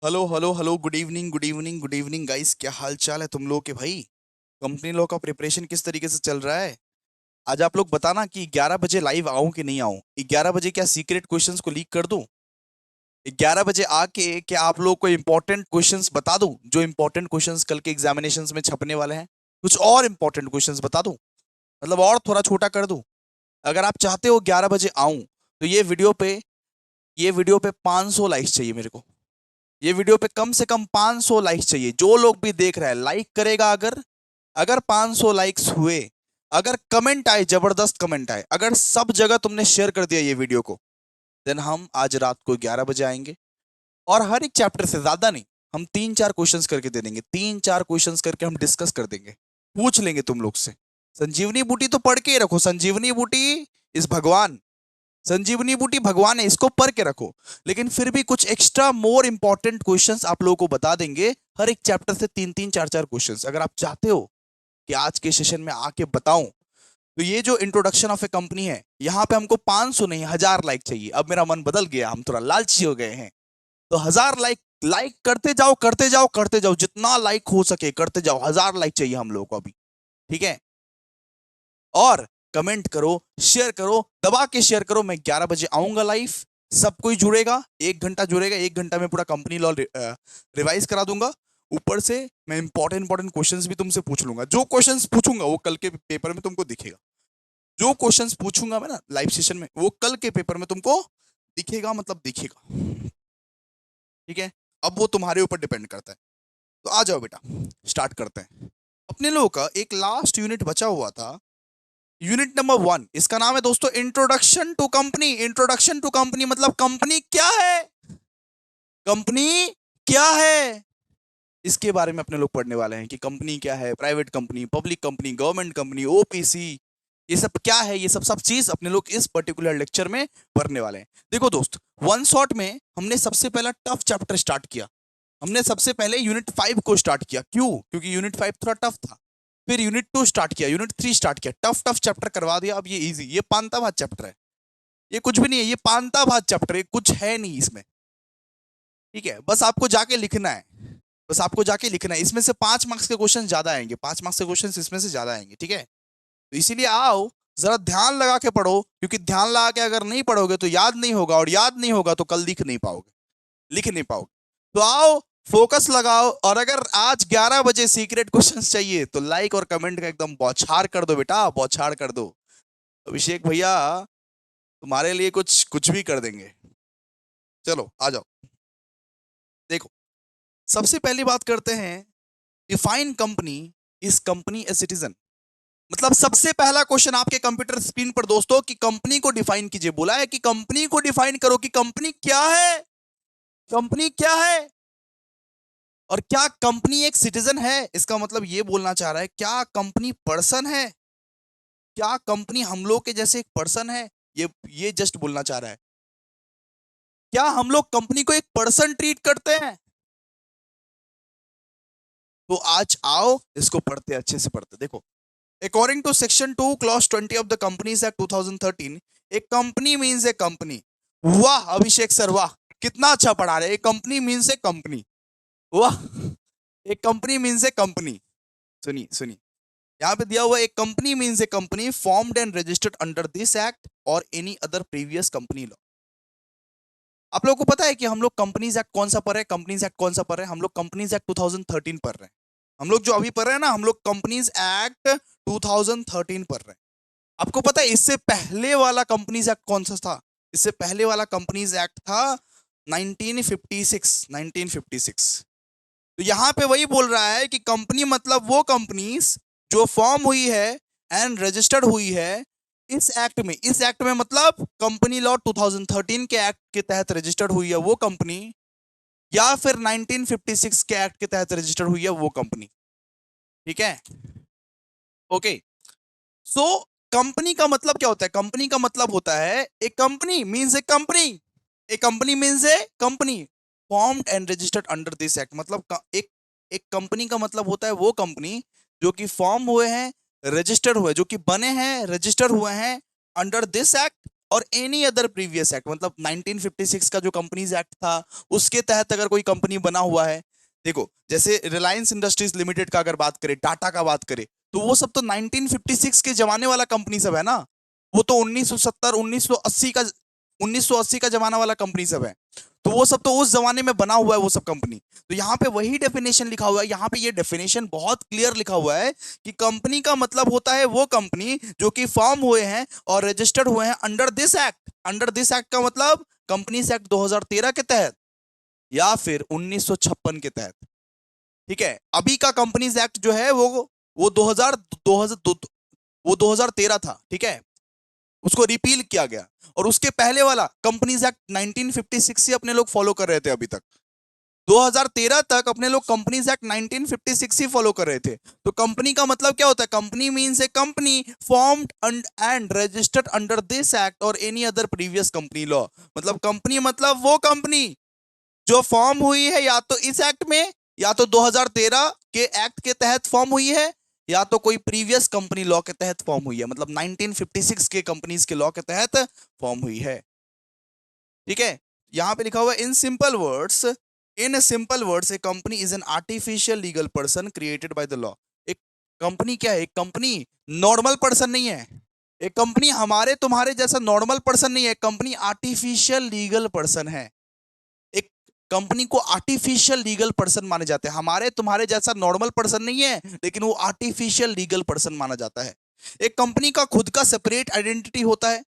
Hello hello hello, good evening good evening good evening guys, क्या हाल चाल है तुम लोग के भाई। कंपनी लॉ का प्रिपरेशन किस तरीके से चल रहा है? आज आप लोग बताना कि 11 बजे लाइव आऊं कि नहीं आऊं। 11 बजे क्या सीक्रेट क्वेश्चंस को लीक कर दूं? 11 बजे आके क्या आप लोग को इंपॉर्टेंट क्वेश्चंस बता दूं, जो इंपॉर्टेंट क्वेश्चंस कल के एग्जामिनेशंस में छपने वाले हैं? कुछ और इंपॉर्टेंट क्वेश्चंस बता दूं, मतलब और थोड़ा छोटा कर दूं? अगर आप चाहते हो 11 बजे आऊं तो ये वीडियो पे 500 लाइक्स चाहिए मेरे को। ये वीडियो पे कम से कम 500 लाइक्स चाहिए। जो लोग भी देख रहा है लाइक करेगा। अगर अगर 500 लाइक्स हुए, अगर कमेंट आए, जबरदस्त कमेंट आए, अगर सब जगह तुमने शेयर कर दिया ये वीडियो को, देन हम आज रात को 11 बजे आएंगे और हर एक चैप्टर से ज्यादा नहीं, हम 3-4 क्वेश्चंस करके दे देंगे। 3-4 क्वेश्चंस करके हम डिस्कस कर देंगे, पूछ लेंगे तुम लोग से। संजीवनी बूटी तो पढ़ के ही रखो। संजीवनी बूटी इस भगवान, संजीवनी बूटी भगवान है, इसको पढ़ के रखो। लेकिन फिर भी कुछ एक्स्ट्रा मोर इंपॉर्टेंट क्वेश्चंस आप लोगों को बता देंगे। हर एक चैप्टर से 3-3 4-4 क्वेश्चंस अगर आप चाहते हो कि आज के सेशन में आके बताऊं, तो ये जो इंट्रोडक्शन ऑफ ए कंपनी है, यहां पे हमको 500 नहीं 1000 लाइक चाहिए। अब मेरा मन बदल गया, हम थोड़ा लालची हो गए हैं। तो 1000 लाइक, लाइक करते जाओ करते जाओ करते जाओ, जितना लाइक हो सके करते जाओ। 1000 लाइक चाहिए हम लोगों को अभी, ठीक है? और कमेंट करो, शेयर करो, दबा के शेयर करो। मैं 11 बजे आऊंगा लाइव, सब कोई जुड़ेगा, 1 घंटा जुड़ेगा। 1 घंटा में पूरा कंपनी लॉ रिवाइज करा दूंगा। ऊपर से मैं इंपॉर्टेंट क्वेश्चंस भी तुमसे पूछ लूंगा। जो क्वेश्चंस पूछूंगा वो कल के पेपर में तुमको दिखेगा। जो क्वेश्चंस पूछूंगा मैं ना लाइव सेशन में, वो कल के पेपर में तुमको दिखेगा, मतलब दिखेगा। ठीक है? अब वो तुम्हारे ऊपर डिपेंड करता है। तो आ जाओ बेटा, स्टार्ट करते हैं। अपने लोगों का एक लास्ट यूनिट बचा हुआ था, यूनिट नंबर 1। इसका नाम है दोस्तों introduction to company. Introduction to company मतलब कंपनी क्या है, कंपनी क्या है, इसके बारे में अपने लोग पढ़ने वाले हैं कि कंपनी क्या है, private company, public company, government company, OPC, ये सब क्या है। ये सब सब चीज अपने लोग इस पर्टिकुलर लेक्चर में पढ़ने वाले हैं। देखो दोस्त, वन शॉट में हमने सबसे पहला टफ चैप्टर स्टार्ट किया। हमने सबसे पहले यूनिट 5 को स्टार्ट किया। क्यों? क्योंकि यूनिट 5 थोड़ा टफ था। फिर यूनिट 2 स्टार्ट किया, यूनिट 3 स्टार्ट किया, टफ टफ चैप्टर करवा दिया। अब ये इजी, ये पांता भात चैप्टर है, ये कुछ भी नहीं है, ये पांता भात चैप्टर है, कुछ है नहीं इसमें। ठीक है? बस आपको जाके लिखना है, बस आपको जाके लिखना है। इसमें से 5 मार्क्स के क्वेश्चन ज्यादा आएंगे, 5 मार्क्स के क्वेश्चन इसमें से ज्यादा आएंगे। ठीक है? तो इसीलिए आओ, जरा ध्यान लगा के पढ़ो, क्योंकि ध्यान लगा के अगर नहीं पढ़ोगे तो याद नहीं होगा, और याद नहीं होगा तो कल लिख नहीं पाओगे, लिख नहीं पाओगे। तो आओ, फोकस लगाओ। और अगर आज 11 बजे सीक्रेट क्वेश्चंस चाहिए तो लाइक और कमेंट का एकदम बौछार कर दो बेटा, बौछार कर दो। अभिषेक भैया तुम्हारे लिए कुछ कुछ भी कर देंगे। चलो आ जाओ, देखो, सबसे पहली बात करते हैं, define company. Is company a citizen? मतलब सबसे पहला क्वेश्चन आपके कंप्यूटर स्क्रीन पर दोस्तों, कि कंपनी को डिफाइन कीजिए। बोला है कि कंपनी को डिफाइन करो कि कंपनी क्या है, कंपनी क्या है। और क्या कंपनी एक सिटीजन है? इसका मतलब ये बोलना चाह रहा है, क्या कंपनी पर्सन है, क्या कंपनी हम लोग के जैसे एक पर्सन है? ये जस्ट बोलना चाह रहा है, क्या हम लोग कंपनी को एक पर्सन ट्रीट करते हैं? तो आज आओ इसको पढ़ते, अच्छे से पढ़ते। देखो, according to section 2 clause 20 of the Companies Act 2013, a company means a company. वाह अभिषेक सर वाह, कितना अच्छा पढ़ा रहे। A company means a company, वाह। एक कंपनी मीन्स ए कंपनी, सुनिए सुनिए, यहां पे दिया हुआ एक company means a company formed and registered under this act or any other previous company law. आप लोगों को पता है कि हम लोग कंपनीज एक्ट कौन सा पढ़ रहे हैं? कंपनीज एक्ट कौन सा पढ़ रहे हैं हम लोग? कंपनीज एक्ट 2013 पढ़ रहे हैं। हम लोग जो अभी पढ़ रहे हैं ना, हम लोग कंपनीज एक्ट 2013 पढ़ रहे हैं। आपको पता है इससे पहले वाला कंपनीज एक्ट कौन सा था? इससे पहले वाला कंपनीज एक्ट था 1956, 1956। तो यहां पे वही बोल रहा है कि कंपनी मतलब वो कंपनीज जो फॉर्म हुई है एंड रजिस्टर्ड हुई है इस एक्ट में। इस एक्ट में मतलब कंपनी लॉ 2013 के एक्ट के तहत रजिस्टर्ड हुई है वो कंपनी, या फिर 1956 के एक्ट के तहत रजिस्टर्ड हुई है वो कंपनी। ठीक है? ओके। सो कंपनी का मतलब क्या होता है? कंपनी का मतलब होता है a company means a company, a company means a company formed and registered under this act. मतलब एक एक कंपनी का मतलब होता है वो कंपनी जो कि फॉर्म हुए हैं, रजिस्टर्ड हुए, जो कि बने हैं, रजिस्टर हुए हैं under this act or any other previous act, मतलब 1956 का जो कंपनीज एक्ट था उसके तहत अगर कोई कंपनी बना हुआ है। देखो जैसे रिलायंस इंडस्ट्रीज लिमिटेड का अगर बात करें, टाटा का बात करें, तो वो सब तो 1956 के जमाने वाला कंपनी सब है ना। वो तो 1970 1980 का जमाना वाला कंपनी सब है। तो वो सब तो उस जमाने में बना हुआ है वो सब कंपनी। तो यहाँ पे वही डेफिनेशन लिखा हुआ है, यहाँ पे ये डेफिनेशन बहुत क्लियर लिखा हुआ है कि कंपनी का मतलब होता है वो कंपनी जो कि फॉर्म हुए हैं और रजिस्टर्ड हुए हैं under this act. Under this act का मतलब कंपनीज एक्ट 2013 के तहत या फिर 1956 के तहत। ठीक है, अभी का कंपनीज एक्ट जो है वो 2013 था। ठीक है, उसको रिपील किया गया, और उसके पहले वाला कंपनीज एक्ट 1956 से अपने लोग फॉलो कर रहे थे अभी तक। 2013 तक अपने लोग कंपनीज एक्ट 1956 ही फॉलो कर रहे थे। तो कंपनी का मतलब क्या होता है? Company means a company formed and registered under this act or any other previous company law. मतलब कंपनी मतलब वो कंपनी जो फॉर्म हुई है या तो इस एक्ट में, या तो 2013 के एक्ट के तहत फॉर्म हुई है, या तो कोई प्रीवियस कंपनी लॉ के तहत फॉर्म हुई है, मतलब 1956 के कंपनीज के लॉ के तहत फॉर्म हुई है। ठीक है, यहां पे लिखा हुआ है in simple words a company is an artificial legal person created by the law. एक कंपनी क्या है? एक कंपनी नॉर्मल पर्सन नहीं है। एक कंपनी हमारे तुम्हारे जैसा नॉर्मल पर्सन नहीं है। कंपनी आर्टिफिशियल लीगल पर्सन है। एक कंपनी को आर्टिफिशियल लीगल पर्सन माने जाते हैं। हमारे तुम्हारे जैसा नॉर्मल पर्सन नहीं है, लेकिन वो आर्टिफिशियल लीगल पर्सन माना जाता है। एक कंपनी का खुद का सेपरेट आइडेंटिटी होता है।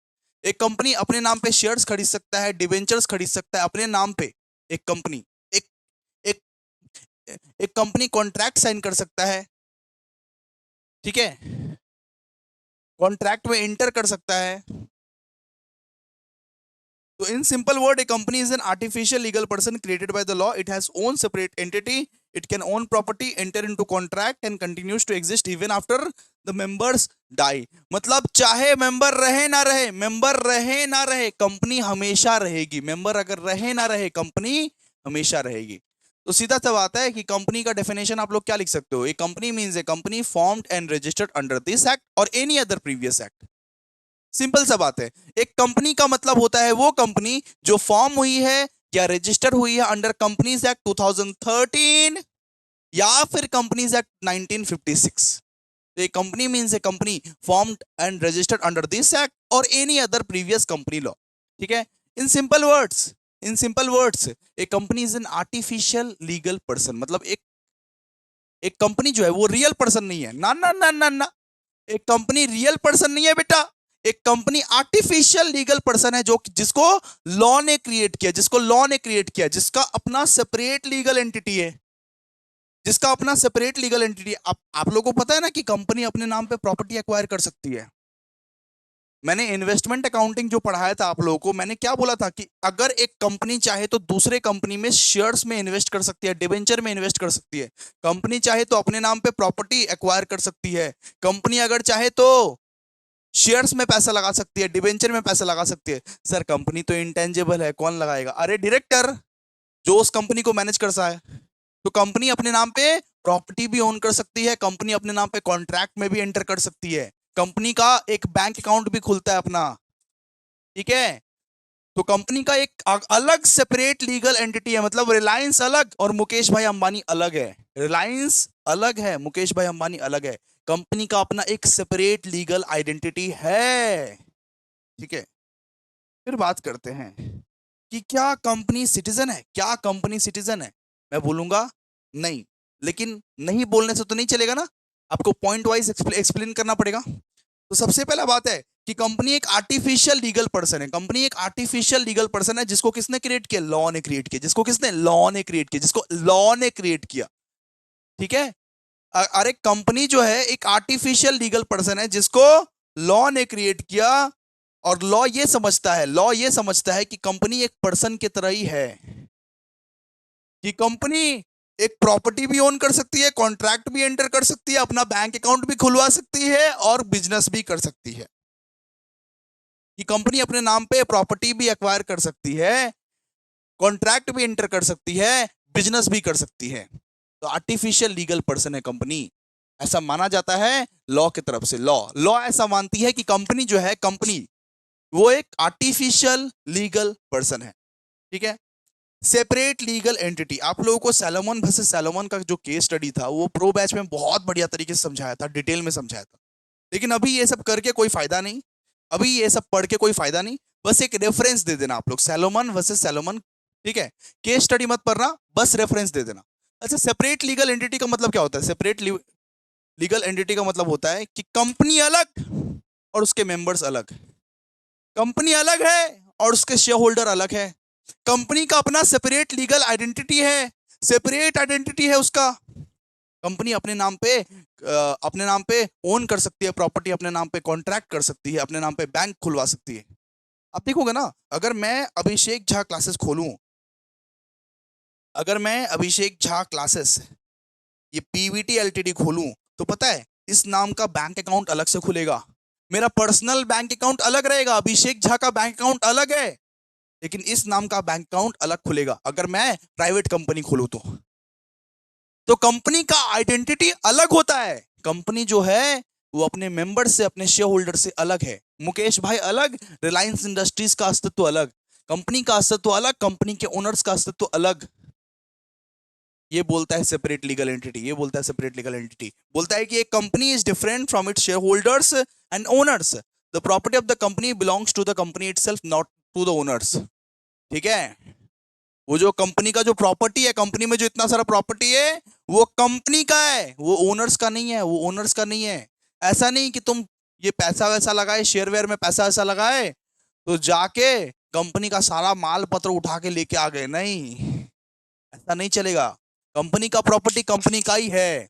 एक कंपनी अपने नाम पे शेयर्स खरीद सकता है, डिबेंचर्स खरीद सकता है अपने नाम पे। एक कंपनी एक एक एक कंपनी कॉन्ट्रैक्ट साइन कर सकता है। ठीक है, कॉन्ट्रैक्ट में एंटर कर सकता है। So in simple word, a company is an artificial legal person created by the law. It has own separate entity. It can own property, enter into contract, and continues to exist even after the members die. मतलब चाहे member रहे ना रहे, member रहे ना रहे, company हमेशा रहेगी। मेंबर अगर रहे ना रहे, कंपनी हमेशा रहेगी। तो सीधा सा बात है कि कंपनी का डेफिनेशन आप लोग क्या लिख सकते हो? A company means a company formed and registered under this act or any other previous act. Simple सा बात है। एक कंपनी का मतलब होता है वो कंपनी जो फॉर्म हुई है या रजिस्टर हुई है अंडर कंपनीज एक्ट 2013 या फिर कंपनीज एक्ट 1956। तो एक company means a company formed and registered under this act or any other previous company law. ठीक है, in simple words a company is an artificial legal person. मतलब एक एक company जो है वो रियल पर्सन नहीं है। ना ना ना ना ना, एक कंपनी रियल पर्सन नहीं है बेटा। एक कंपनी आर्टिफिशियल लीगल पर्सन है, जो जिसको लॉ ने क्रिएट किया, जिसका अपना सेपरेट लीगल एंटिटी है, आप लोगों को पता है ना कि कंपनी अपने नाम पे प्रॉपर्टी एक्वायर कर सकती है। मैंने इन्वेस्टमेंट अकाउंटिंग जो पढ़ाया था आप लोगों को, मैंने क्या बोला था कि अगर एक कंपनी चाहे तो दूसरे कंपनी में शेयर्स में इन्वेस्ट कर सकती है, डिबेंचर में इन्वेस्ट कर सकती है। कंपनी चाहे तो अपने नाम पे प्रॉपर्टी एक्वायर कर सकती है। कंपनी अगर चाहे तो शेयर्स में पैसा लगा सकती है, डिबेंचर में पैसा लगा सकती है। सर कंपनी तो इंटेंजिबल है, कौन लगाएगा? अरे डायरेक्टर जो उस कंपनी को मैनेज कर रहा है। तो कंपनी अपने नाम पे प्रॉपर्टी भी ओन कर सकती है, कंपनी अपने नाम पे कॉन्ट्रैक्ट में भी एंटर कर सकती है, कंपनी का एक बैंक अकाउंट भी खुलता है अपना। ठीक है, तो कंपनी का एक अलग सेपरेट लीगल एंटिटी है। मतलब रिलायंस अलग और मुकेश भाई अंबानी अलग है। रिलायंस अलग है, मुकेश भाई अंबानी अलग है। कंपनी का अपना एक सेपरेट लीगल आइडेंटिटी है। ठीक है, फिर बात करते हैं कि क्या कंपनी सिटीजन है? मैं बोलूंगा नहीं, लेकिन नहीं बोलने से तो नहीं चलेगा ना, आपको पॉइंट वाइज एक्सप्लेन करना पड़ेगा। तो सबसे पहला बात है कि कंपनी एक आर्टिफिशियल लीगल पर्सन है। कंपनी एक आर्टिफिशियल लीगल पर्सन है जिसको किसने क्रिएट किया? लॉ ने क्रिएट किया। जिसको लॉ ने क्रिएट किया। ठीक है, अरे कंपनी जो है एक आर्टिफिशियल लीगल पर्सन है जिसको लॉ ने क्रिएट किया, और लॉ ये समझता है कि कंपनी एक पर्सन की तरह ही है, कि कंपनी एक प्रॉपर्टी भी ओन कर सकती है, कॉन्ट्रैक्ट भी एंटर कर सकती है, अपना बैंक अकाउंट भी खुलवा सकती है और बिजनेस भी कर सकती है। कि कंपनी अपने नाम पे प्रॉपर्टी भी एक्वायर कर सकती है, कॉन्ट्रैक्ट भी एंटर कर सकती है, बिजनेस भी कर सकती है। तो आर्टिफिशियल लीगल पर्सन है कंपनी, ऐसा माना जाता है लॉ की तरफ से। लॉ ऐसा मानती है कि कंपनी जो है, कंपनी वो एक आर्टिफिशियल लीगल पर्सन है, ठीक है। सेपरेट लीगल एंटिटी, आप लोगों को सैलोमन वर्सेस सैलोमन का जो केस स्टडी था वो प्रो बैच में बहुत बढ़िया तरीके से समझाया था, डिटेल में समझाया था। लेकिन अभी ये सब करके कोई फायदा नहीं, अभी ये सब पढ़ के कोई फायदा नहीं। बस एक रेफरेंस दे देना आप लोग, सैलोमन वर्सेस सैलोमन, ठीक है। केस स्टडी मत पढ़ना, बस रेफरेंस दे देना। अच्छा, सेपरेट लीगल एंटिटी का मतलब क्या होता है? सेपरेट लीगल एंटिटी का मतलब होता है कि कंपनी अलग और उसके मेंबर्स अलग। कंपनी अलग है और उसके शेयर होल्डर अलग है। कंपनी का अपना सेपरेट लीगल आइडेंटिटी है, सेपरेट आइडेंटिटी है उसका। कंपनी अपने नाम पे ओन कर सकती है प्रॉपर्टी, अपने नाम पे कॉन्ट्रैक्ट कर सकती है, अपने नाम पे बैंक खुलवा सकती है। आप देखोगे ना, अगर मैं अभिषेक झा क्लासेस खोलूं, अगर मैं अभिषेक झा क्लासेस ये पीवीटी एलटीडी खोलूं, तो पता है इस नाम का बैंक अकाउंट अलग से खुलेगा, मेरा पर्सनल बैंक अकाउंट अलग रहेगा, अभिषेक झा का बैंक अकाउंट अलग है, लेकिन इस नाम का बैंक अकाउंट अलग खुलेगा अगर मैं प्राइवेट कंपनी खोलूं तो कंपनी का आइडेंटिटी अलग होता है। कंपनी जो है वो अपने मेंबर से, अपने शेयर होल्डर से अलग है। मुकेश भाई अलग, रिलायंस इंडस्ट्रीज का अस्तित्व अलग, कंपनी का अस्तित्व अलग, कंपनी के ओनर्स का अस्तित्व अलग। ये बोलता है सेपरेट लीगल एंटिटी, ये बोलता है सेपरेट लीगल एंटिटी, बोलता है कि एक company is different from its share holders and owners, the property of the company belongs to the company itself, not to the owners, ठीक है। वो जो कंपनी का जो प्रॉपर्टी है, कंपनी में जो इतना सारा प्रॉपर्टी है वो कंपनी का है, वो ओनर्स का नहीं है, वो ओनर्स का नहीं है। ऐसा नहीं कि तुम ये पैसा वैसा लगाए, शेयर वेयर में पैसा वैसा लगाए तो जाके कंपनी का सारा माल पत्र उठा के लेके आ गए, नहीं, ऐसा नहीं चलेगा। कंपनी का प्रॉपर्टी कंपनी का ही है,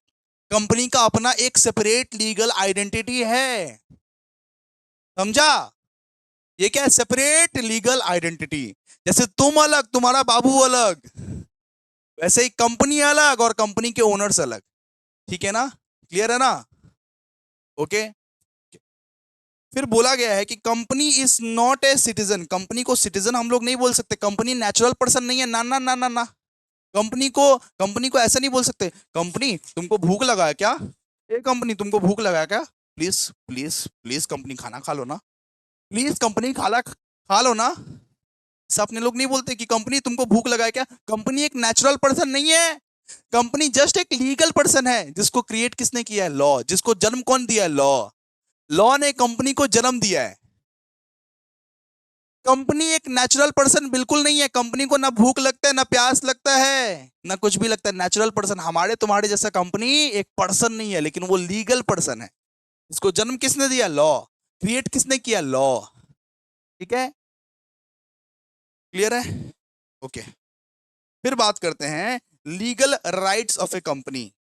कंपनी का अपना एक सेपरेट लीगल आइडेंटिटी है, समझा? ये क्या है? Separate legal identity. जैसे तुम अलग, तुम्हारा बाबू अलग, वैसे ही कंपनी अलग और कंपनी के ओनर्स अलग, ठीक है ना? क्लियर है ना? ओके। फिर बोला गया है कि company is not a citizen, company को सिटीजन हम लोग नहीं बोल सकते, कंपनी नेचुरल पर्सन नहीं है, ना ना ना ना ना। कंपनी को ऐसा नहीं बोल सकते, कंपनी तुमको भूख लगा है क्या? ए कंपनी तुमको भूख लगा है क्या? प्लीज प्लीज प्लीज कंपनी खाना खा लो ना, प्लीज कंपनी खाना खा लो ना। ऐसा अपने लोग नहीं बोलते कि कंपनी तुमको भूख लगा है क्या? कंपनी एक नेचुरल पर्सन नहीं है, कंपनी जस्ट एक लीगल पर्सन है जिसको क्रिएट किसने किया है? लॉ। जिसको जन्म कौन दिया है? लॉ। लॉ ने कंपनी को जन्म दिया है। कंपनी एक नेचुरल पर्सन बिल्कुल नहीं है, कंपनी को ना भूख लगता है, ना प्यास लगता है, ना कुछ भी लगता है। नेचुरल पर्सन हमारे तुम्हारे जैसा कंपनी एक पर्सन नहीं है, लेकिन वो लीगल पर्सन है। इसको जन्म किसने दिया? लॉ। क्रिएट किसने किया? लॉ। ठीक है, क्लियर है? ओके। फिर बात करते हैं legal rights of a company.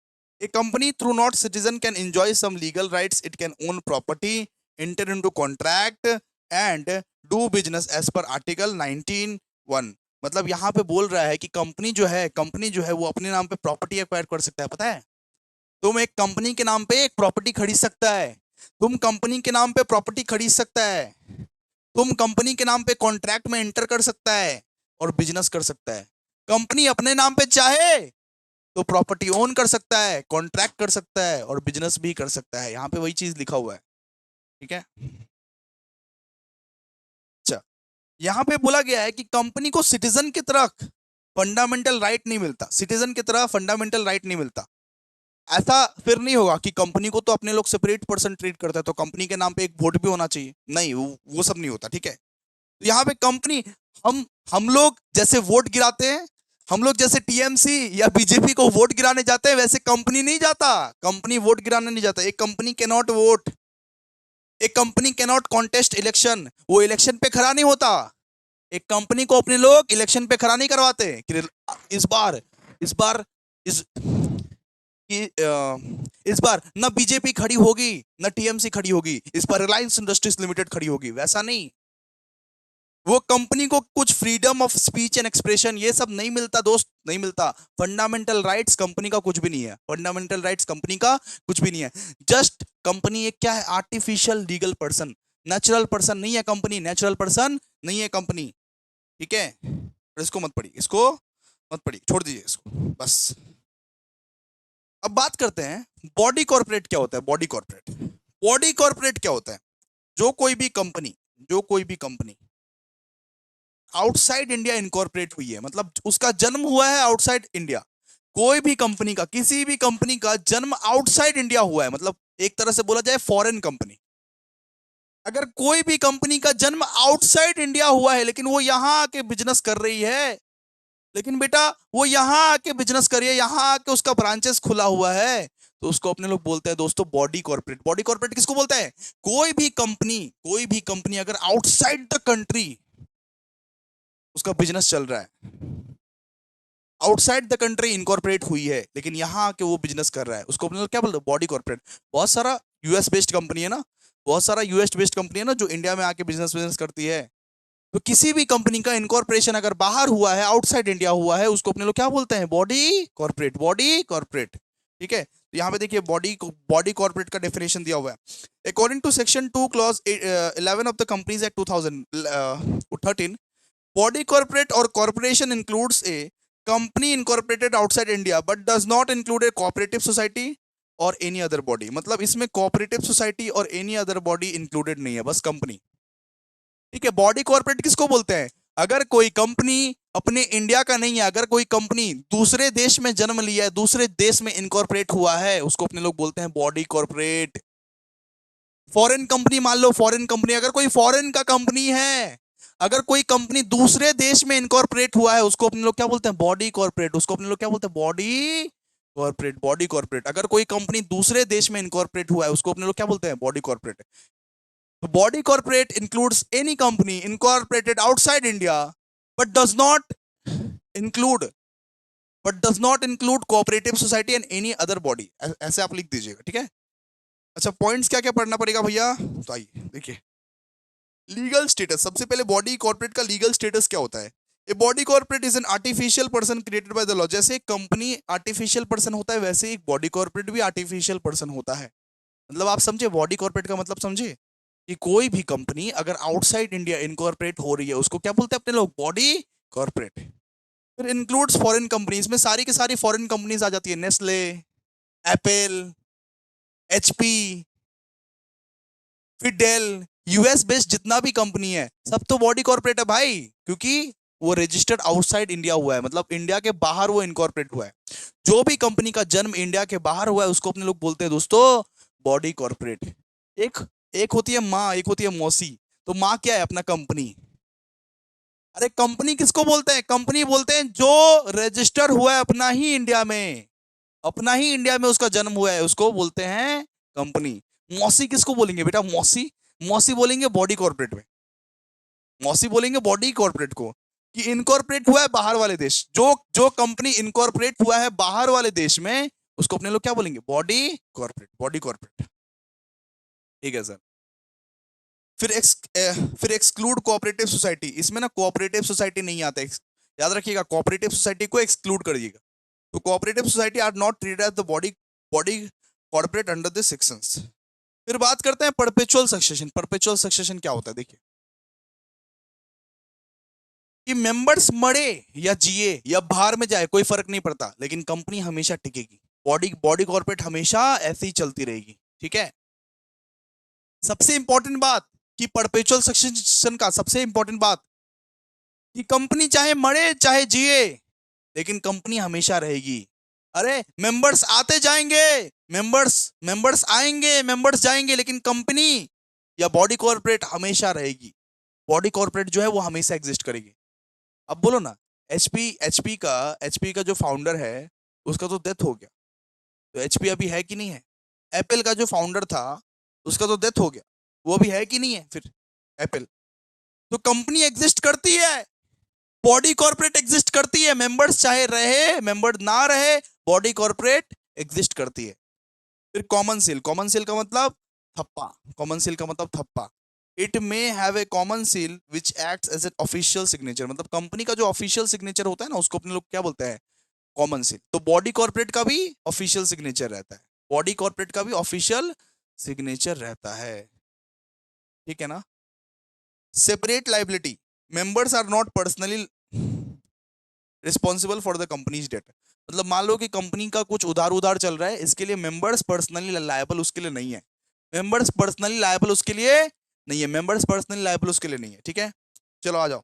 A company through not citizen can enjoy some legal rights, it can own property, enter into contract and do business as per article 19(1). मतलब यहाँ पे बोल रहा है कि कंपनी जो है वो अपने नाम पे प्रॉपर्टी एक्वायर कर सकता है, पता है? तुम एक कंपनी के नाम पे एक प्रॉपर्टी खरीद सकता है, तुम कंपनी के नाम पे प्रॉपर्टी खरीद सकता है, तुम कंपनी के नाम पे कॉन्ट्रैक्ट में एंटर कर सकता है और बिजनेस कर सकता है। कंपनी अपने नाम पे चाहे तो प्रॉपर्टी ओन कर सकता है, कॉन्ट्रैक्ट कर सकता है और बिजनेस भी कर सकता है। यहाँ पे वही चीज लिखा हुआ है, ठीक है। अच्छा, यहाँ पे बोला गया है कि कंपनी को सिटीजन की तरह फंडामेंटल राइट नहीं मिलता, सिटीजन की तरह फंडामेंटल राइट नहीं मिलता। ऐसा फिर नहीं होगा कि कंपनी को तो अपने लोग सेपरेट पर्सन ट्रीट करता है तो कंपनी के नाम पे एक वोट भी होना चाहिए, नहीं, वो सब नहीं होता, ठीक है। यहाँ पे कंपनी, हम हम लोग जैसे वोट गिराते हैं, हम लोग जैसे टीएमसी या बीजेपी को वोट गिराने जाते हैं, वैसे कंपनी नहीं जाता, कंपनी वोट गिराने नहीं जाता। एक कंपनी कैन नॉट वोट, एक company can not contest election, वो इलेक्शन पे खड़ा नहीं होता। एक कंपनी को अपने लोग इलेक्शन पे खड़ा नहीं करवाते कि इस बार इस बार इस कि इस बार न बीजेपी खड़ी होगी न टीएमसी खड़ी होगी, इस पर रिलायंस इंडस्ट्रीज लिमिटेड खड़ी होगी, वैसा नहीं। वो कंपनी को कुछ freedom of speech and expression ये सब नहीं मिलता दोस्त, नहीं मिलता। फंडामेंटल राइट्स कंपनी का कुछ भी नहीं है, फंडामेंटल राइट्स कंपनी का कुछ भी नहीं है। जस्ट कंपनी एक क्या है? Artificial legal person, natural person नहीं है कंपनी, नेचुरल पर्सन नहीं है कंपनी, ठीक है। इसको मत पढ़िए, इसको मत पढ़िए, छोड़ दीजिए इसको बस। अब बात करते हैं बॉडी कॉर्पोरेट क्या होता है। बॉडी कॉर्पोरेट क्या होता है? जो कोई भी कंपनी जो कोई भी कंपनी आउटसाइड इंडिया इनकॉर्पोरेट हुई है, मतलब उसका जन्म हुआ है आउटसाइड इंडिया, कोई भी कंपनी का, किसी भी कंपनी का जन्म आउटसाइड इंडिया हुआ है, मतलब एक तरह से बोला जाए फॉरेन कंपनी, अगर कोई भी कंपनी का जन्म आउटसाइड इंडिया हुआ है लेकिन वो यहां आके बिजनेस कर रही है, लेकिन बेटा वो यहां आके बिजनेस कर रही है, यहां आके उसका ब्रांचेस खुला हुआ है, तो उसको अपने लोग बोलते हैं दोस्तों बॉडी कॉर्पोरेट। बॉडी कॉर्पोरेट किसको बोलते हैं? कोई भी कंपनी अगर आउटसाइड द कंट्री उसका बिजनेस चल रहा है, आउटसाइड द कंट्री इनकॉर्पोरेट हुई है लेकिन यहां आके वो बिजनेस कर रहा है, उसको अपने लोग क्या बोलते हैं? Body corporate. बहुत सारा यूएस बेस्ड कंपनी है ना, बहुत सारा यूएस बेस्ड कंपनी है ना जो इंडिया में आके बिजनेस बिजनेस करती है, तो किसी भी कंपनी का इनकॉर्पोरेशन अगर बाहर हुआ है, आउटसाइड इंडिया हुआ है, उसको अपने लोग क्या बोलते हैं? Body corporate, body corporate. ठीक है, तो यहाँ पे देखिए बॉडी कॉर्पोरेट का डेफिनेशन दिया हुआ है। According to section 2 clause 11 of the Companies Act 2013, body corporate or corporation includes a company incorporated outside India but does not include a cooperative society or any other body। मतलब इसमें cooperative society और any other body included नहीं है, बस company. ठीक है, body corporate किसको बोलते हैं? अगर कोई कंपनी अपने इंडिया का नहीं है, अगर कोई कंपनी दूसरे देश में जन्म लिया है, दूसरे देश में इनकॉर्पोरेट हुआ है, उसको अपने लोग बोलते हैं बॉडी कॉर्पोरेट। फॉरेन कंपनी, मान लो फॉरेन कंपनी, अगर कोई फॉरेन का कंपनी है, अगर कोई कंपनी दूसरे देश में इनकॉर्पोरेट हुआ है, उसको अपने लोग क्या बोलते हैं? Body corporate. उसको अपने लोग क्या बोलते हैं? Body corporate, body corporate. अगर कोई कंपनी दूसरे देश में इनकॉर्पोरेट हुआ है, उसको अपने लोग क्या बोलते हैं? Body corporate. तो body corporate includes any company incorporated outside India but does not include cooperative society and any other body. ऐसे आप लिख दीजिएगा, ठीक है। अच्छा, पॉइंट्स क्या क्या पढ़ना पड़ेगा भैया? तो आइए देखिए, लीगल स्टेटस। सबसे पहले बॉडी कॉर्पोरेट का लीगल स्टेटस क्या होता है? A body corporate is an artificial person created by the law. जैसे एक कंपनी आर्टिफिशियल पर्सन होता है, वैसे एक बॉडी कॉर्पोरेट भी आर्टिफिशियल पर्सन होता है। मतलब आप समझे बॉडी कॉर्पोरेट का मतलब? समझे कि कोई भी कंपनी अगर आउटसाइड इंडिया इनकॉर्पोरेट हो रही है, उसको क्या बोलते हैं अपने लोग? Body corporate. फिर इंक्लूड्स फॉरेन कंपनीज, में सारी की सारी फॉरेन कंपनीज आ जाती है, नेस्ले, एप्पल, एचपी, फिर डेल, यूएस बेस्ड जितना भी कंपनी है सब तो बॉडी कॉर्पोरेट है भाई, क्योंकि वो रजिस्टर्ड आउटसाइड इंडिया हुआ है, मतलब इंडिया के बाहर वो इनकॉर्पोरेट हुआ है। जो भी कंपनी का जन्म इंडिया के बाहर हुआ है, उसको अपने लोग बोलते हैं दोस्तों बॉडी कॉर्पोरेट। एक एक होती है माँ, एक होती है मौसी। तो माँ क्या है? अपना कंपनी। अरे कंपनी किसको बोलते हैं? कंपनी बोलते हैं जो रजिस्टर हुआ है अपना ही इंडिया में, अपना ही इंडिया में उसका जन्म हुआ है, उसको बोलते हैं कंपनी। मौसी किसको बोलेंगे बेटा? मौसी, मौसी बोलेंगे बॉडी कॉर्पोरेट में, मौसी बोलेंगे बॉडी कॉर्पोरेट को, कि इनकॉर्पोरेट हुआ है बाहर वाले देश। जो जो कंपनी इनकॉर्पोरेट हुआ है बाहर वाले देश में, उसको अपने लोग क्या बोलेंगे? Body corporate, body corporate. ठीक है सर। फिर एक्सक्लूड कोऑपरेटिव सोसाइटी। इसमें ना कोऑपरेटिव सोसाइटी नहीं आता है, याद रखिएगा, कोऑपरेटिव सोसाइटी को एक्सक्लूड करिएगा। तो cooperative society are not treated as the body body corporate under this sections. फिर बात करते हैं परपेचुअल सक्सेशन। परपेचुअल सक्सेशन क्या होता है? देखिए कि मेंबर्स मरे या जिए या बाहर में जाए कोई फर्क नहीं पड़ता, लेकिन कंपनी हमेशा टिकेगी, बॉडी बॉडी कॉर्पोरेट हमेशा ऐसे ही चलती रहेगी। ठीक है, सबसे इंपॉर्टेंट बात कि परपेचुअल सक्सेशन का सबसे इंपॉर्टेंट बात कि कंपनी चाहे मरे चाहे जिए, लेकिन कंपनी हमेशा रहेगी। अरे मेंबर्स आते जाएंगे, मेंबर्स मेंबर्स आएंगे, मेंबर्स जाएंगे, लेकिन कंपनी या बॉडी कॉर्पोरेट हमेशा रहेगी। बॉडी कॉर्पोरेट जो है वो हमेशा एग्जिस्ट करेगी। अब बोलो ना, एचपी का जो फाउंडर है उसका तो डेथ हो गया, तो एचपी अभी है कि नहीं है? एप्पल का जो फाउंडर था उसका तो डेथ हो गया, वो भी है कि नहीं है फिर एप्पल? तो कंपनी एग्जिस्ट करती है, बॉडी कॉर्पोरेट एग्जिस्ट करती है, मेंबर्स चाहे रहे मेंबर ना रहे, बॉडी कॉर्पोरेट एग्जिस्ट करती है। फिर कॉमन सील। कॉमन सील का मतलब थप्पा, कॉमन सील का मतलब थप्पा। It may have a common seal which acts as an official signature. मतलब कंपनी का जो ऑफिशियल सिग्नेचर होता है ना, उसको अपने लोग क्या बोलते हैं? Common seal. तो बॉडी कॉर्पोरेट का भी ऑफिशियल सिग्नेचर रहता है, बॉडी कॉर्पोरेट का भी ऑफिशियल सिग्नेचर रहता है। ठीक है ना। Separate liability. Members are not personally responsible for the company's debt. मतलब मान लो कि कंपनी का कुछ उधार उधार चल रहा है, इसके लिए मेंबर्स पर्सनली लायबल उसके लिए नहीं है, मेंबर्स पर्सनली लायबल उसके लिए नहीं है, मेंबर्स पर्सनली लायबल उसके लिए नहीं है, ठीक है। चलो आ जाओ।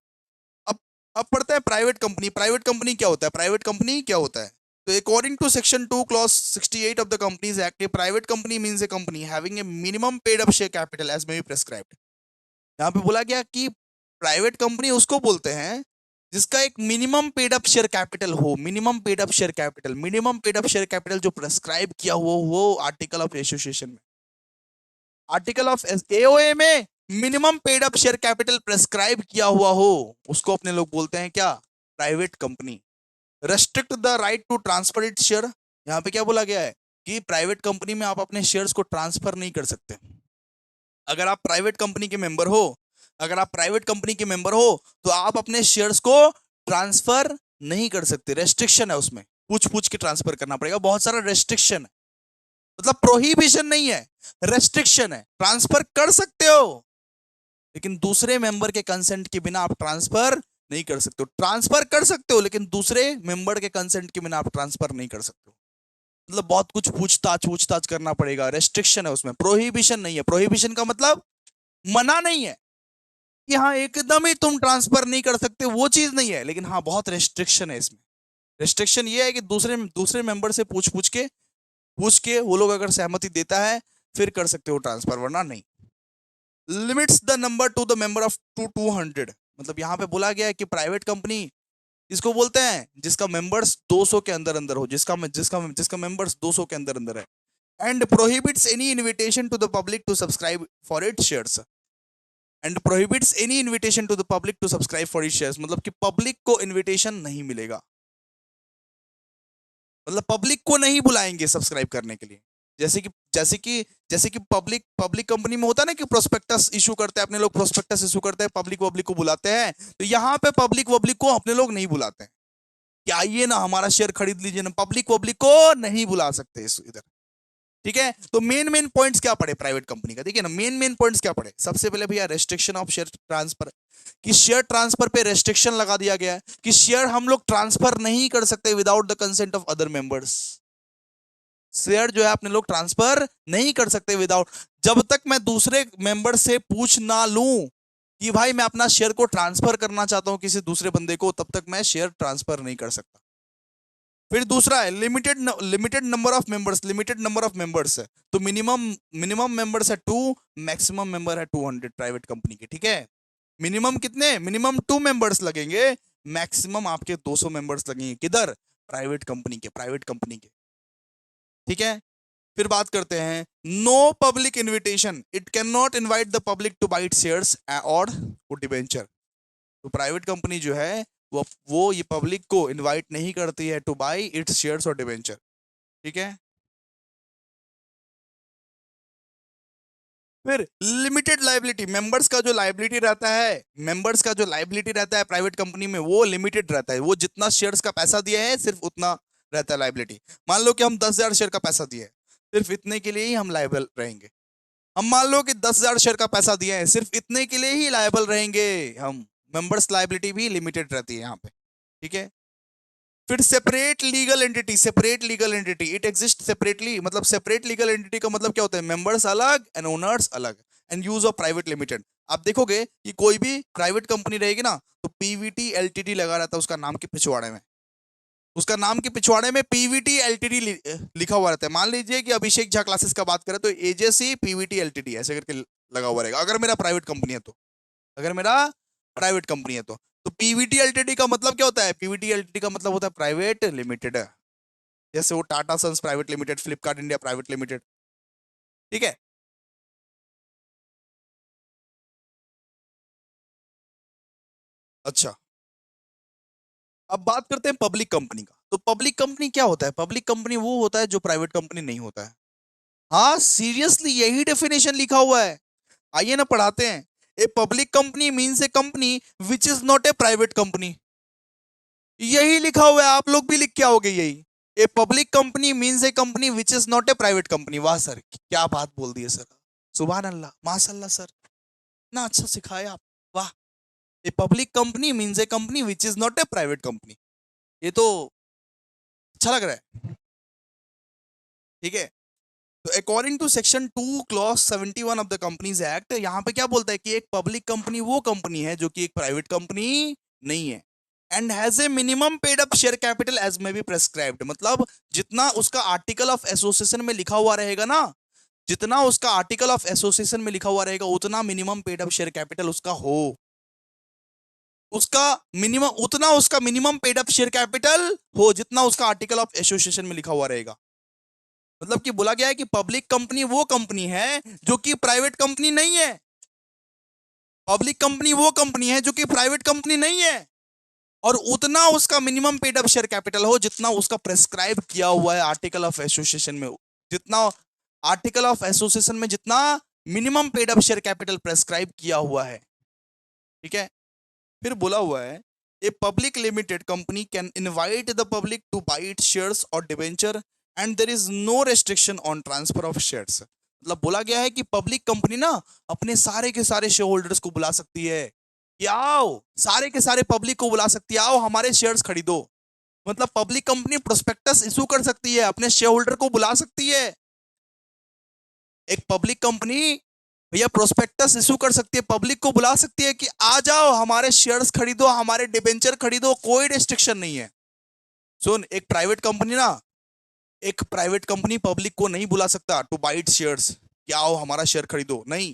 अब अब पढ़ते हैं प्राइवेट कंपनी। प्राइवेट कंपनी क्या होता है? प्राइवेट कंपनी क्या होता है? तो according to section 2 clause 68 of the Companies Act, a private company means a company having a minimum paid up share capital as may be prescribed. यहाँ पे बोला गया कि प्राइवेट कंपनी उसको बोलते हैं जिसका एक minimum paid up share capital हो। Minimum paid up share capital, minimum paid up share capital जो प्रेस्क्राइब किया हुआ वो आर्टिकल ऑफ एसोसिएशन में, आर्टिकल ऑफ एओए में minimum paid up share capital prescribe किया हुआ हो, उसको अपने लोग बोलते हैं क्या? Private company. Restrict the right to transfer it share, यहाँ पे क्या बोला गया है कि प्राइवेट कंपनी में आप अपने शेयर्स को ट्रांसफर नहीं कर सकते। अगर आप प्राइवेट कंपनी के मेंबर हो, अगर आप प्राइवेट कंपनी के मेंबर हो तो आप अपने शेयर्स को ट्रांसफर नहीं कर सकते। रेस्ट्रिक्शन है उसमें, पूछ पूछ के ट्रांसफर करना पड़ेगा, बहुत सारा रेस्ट्रिक्शन है। मतलब प्रोहिबिशन नहीं है, रेस्ट्रिक्शन है। ट्रांसफर कर सकते हो लेकिन दूसरे मेंबर के कंसेंट के बिना आप ट्रांसफर नहीं कर सकते हो। ट्रांसफर कर सकते हो लेकिन दूसरे मेंबर के कंसेंट के बिना आप ट्रांसफर नहीं कर सकते हो। मतलब बहुत कुछ पूछताछ करना पड़ेगा, रेस्ट्रिक्शन है उसमें, प्रोहिबिशन नहीं है। प्रोहिबिशन का मतलब मना नहीं है कि हाँ एकदम ही तुम ट्रांसफर नहीं कर सकते, वो चीज नहीं है, लेकिन हाँ बहुत रेस्ट्रिक्शन है इसमें। रेस्ट्रिक्शन ये है कि दूसरे दूसरे मेंबर से पूछ के वो लोग अगर सहमति देता है फिर कर सकते हो ट्रांसफर, वरना नहीं। Limits the number two the member of 200, मतलब यहाँ पे बोला गया है कि प्राइवेट कंपनी इसको बोलते हैं जिसका मेंबर्स 200 के अंदर अंदर हो, जिसका जिसका जिसका मेंबर्स 200 के अंदर अंदर है। And prohibits any invitation to the public to subscribe for it shares, and prohibits any invitation to the public to subscribe for it shares, मतलब कि पब्लिक को इन्विटेशन नहीं मिलेगा, मतलब पब्लिक को नहीं बुलाएंगे सब्सक्राइब करने के लिए। जैसे कि पब्लिक कंपनी में होता है ना कि प्रोस्पेक्टस इशू करते हैं अपने लोग, प्रोस्पेक्टस इशू करते हैं, पब्लिक को बुलाते हैं। तो यहाँ पे पब्लिक को अपने लोग नहीं बुलाते हैं कि आइए ना हमारा शेयर खरीद लीजिए ना, पब्लिक को नहीं बुला सकते इस इधर, ठीक है। तो मेन पॉइंट्स क्या पड़े प्राइवेट कंपनी का, देखिए ना, मेन पॉइंट्स क्या पड़े। सबसे पहले भैया रेस्ट्रिक्शन ऑफ शेयर ट्रांसफर, कि शेयर ट्रांसफर पे रेस्ट्रिक्शन लगा दिया गया है कि शेयर हम लोग ट्रांसफर नहीं कर सकते without the consent of other members. Share जो है अपने लोग ट्रांसफर नहीं कर सकते विदाउट, जब तक मैं दूसरे मेंबर से पूछ ना लूं कि भाई मैं अपना शेयर को ट्रांसफर करना चाहता हूं किसी दूसरे बंदे को, तब तक मैं शेयर ट्रांसफर नहीं कर सकता। फिर दूसरा है limited number of members, limited number of members है। तो मिनिमम मेंबर्स है 2, मैक्सिमम मेंबर है 200 प्राइवेट कंपनी के, ठीक है। मिनिमम कितने? मिनिमम 2 मेंबर्स लगेंगे, मैक्सिमम आपके 200 मेंबर्स लगेंगे। किधर? प्राइवेट कंपनी के, ठीक है। फिर बात करते हैं no public invitation, it can not invite the public to buy it shares और डिबेंचर। तो प्राइवेट कंपनी जो है वो ये पब्लिक को इनवाइट नहीं करती है टू बाई इट्स शेयर्स और डिबेंचर, ठीक है। फिर लिमिटेड लाइबिलिटी, मेंबर्स का जो लाइबिलिटी रहता है, मेंबर्स का जो लाइबिलिटी रहता है प्राइवेट कंपनी में वो लिमिटेड रहता है। वो जितना शेयर्स का पैसा दिया है सिर्फ उतना रहता है लाइबिलिटी। मान लो कि हम 10,000 शेयर का पैसा दिए, सिर्फ इतने के लिए ही हम लायबल रहेंगे। हम मान लो कि 10,000 शेयर का पैसा दिए हैं, सिर्फ इतने के लिए ही लायबल रहेंगे हम। मेंबर्स लाइबिलिटी भी लिमिटेड रहती है यहाँ पे, ठीक है। फिर separate legal entity it exist separately, मतलब सेपरेट लीगल एंटिटी का मतलब क्या होता है? मेंबर्स अलग एंड ओनर्स अलग, and use of private limited. आप देखोगे कि कोई भी प्राइवेट कंपनी रहेगी ना तो पीवीटी एलटीडी लगा रहता है उसका नाम के पिछवाड़े में, उसका नाम के पिछवाड़े में पीवीटी एलटीडी लिखा हुआ रहता है। मान लीजिए कि अभिषेक झा क्लासेस का बात करें तो एजेसी पीवीटी एलटीडी ऐसे करके लगा हुआ रहेगा, अगर मेरा प्राइवेट कंपनी है तो, अगर मेरा प्राइवेट कंपनी है तो पीवीटी एलटीडी का मतलब क्या होता है? पीवीटी एलटीडी का मतलब होता है प्राइवेट लिमिटेड, जैसे वो Tata Sons private limited, Flipkart India private limited, ठीक है। अच्छा, अब बात करते हैं पब्लिक कंपनी का। तो पब्लिक कंपनी क्या होता है? पब्लिक कंपनी वो होता है जो प्राइवेट कंपनी नहीं होता है। हाँ सीरियसली यही डेफिनेशन लिखा हुआ है, आइए ना पढ़ाते हैं। ए public company means a company which is not a private company, यही लिखा हुआ है, आप लोग भी लिख के आओगे यही। ए public company means a company which is not a private company. वाह सर, क्या बात बोल दी है सर, सुभान अल्लाह, माशाल्लाह सर, इतना अच्छा सिखाया आप, वाह। A public company means a company which is not a private company, ये तो अच्छा लग रहा है, ठीक है। तो according to section 2 clause 71 of the Companies Act, यहां पे क्या बोलता है कि एक पब्लिक कंपनी वो कंपनी है जो कि एक प्राइवेट कंपनी नहीं है, and has a minimum paid up share capital as may be prescribed. मतलब जितना उसका आर्टिकल ऑफ एसोसिएशन में लिखा हुआ रहेगा ना, जितना उसका आर्टिकल ऑफ एसोसिएशन में लिखा हुआ रहेगा उतना minimum paid up share capital उसका हो, उसका मिनिमम, उतना उसका minimum paid up share capital हो जितना उसका आर्टिकल ऑफ एसोसिएशन में लिखा हुआ रहेगा। मतलब कि बोला गया है कि पब्लिक कंपनी वो कंपनी है जो कि प्राइवेट कंपनी नहीं है। पब्लिक कंपनी वो कंपनी है जो कि प्राइवेट कंपनी नहीं है, और उतना उसका minimum paid up share capital हो जितना उसका प्रेस्क्राइब किया हुआ है आर्टिकल ऑफ एसोसिएशन में, जितना आर्टिकल ऑफ एसोसिएशन में जितना minimum paid up share capital prescribe किया हुआ है। ठीक है, फिर बोला हुआ है a public limited company can invite the public to buy its shares और debenture and there is no restriction on transfer of shares. मतलब बोला गया है कि पब्लिक कंपनी ना अपने सारे के सारे शेयर होल्डर्स को बुला सकती है कि आओ, सारे के सारे पब्लिक को बुला सकती है, आओ हमारे शेयर्स खरीदो। मतलब पब्लिक कंपनी प्रोस्पेक्टस इशू कर सकती है, अपने शेयर होल्डर को बुला सकती है। एक पब्लिक कंपनी भैया प्रोस्पेक्टस इशू कर सकती है, पब्लिक को बुला सकती है कि आ जाओ हमारे शेयर्स खरीदो, हमारे डिबेंचर खरीदो, कोई रिस्ट्रिक्शन नहीं है। सुन, एक प्राइवेट कंपनी ना, एक प्राइवेट कंपनी पब्लिक को नहीं बुला सकता टू बाई इट्स शेयर्स कि आओ हमारा शेयर खरीदो, नहीं।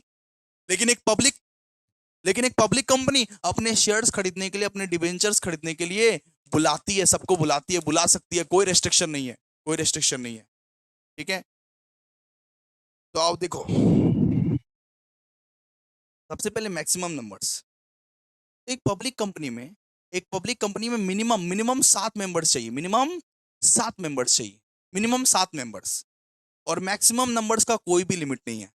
लेकिन एक पब्लिक कंपनी अपने शेयर्स खरीदने के लिए, अपने डिबेंचर्स खरीदने के लिए बुलाती है, सबको बुलाती है, बुला सकती है, कोई रेस्ट्रिक्शन नहीं है, कोई रेस्ट्रिक्शन नहीं है। ठीक है, तो आओ देखो, सबसे पहले मैक्सिमम नंबर्स। एक पब्लिक कंपनी में मिनिमम मिनिमम 7 मेंबर्स चाहिए, मिनिमम 7 मेंबर्स चाहिए, मिनिमम 7 मेंबर्स। और मैक्सिमम नंबर्स का कोई भी लिमिट नहीं है,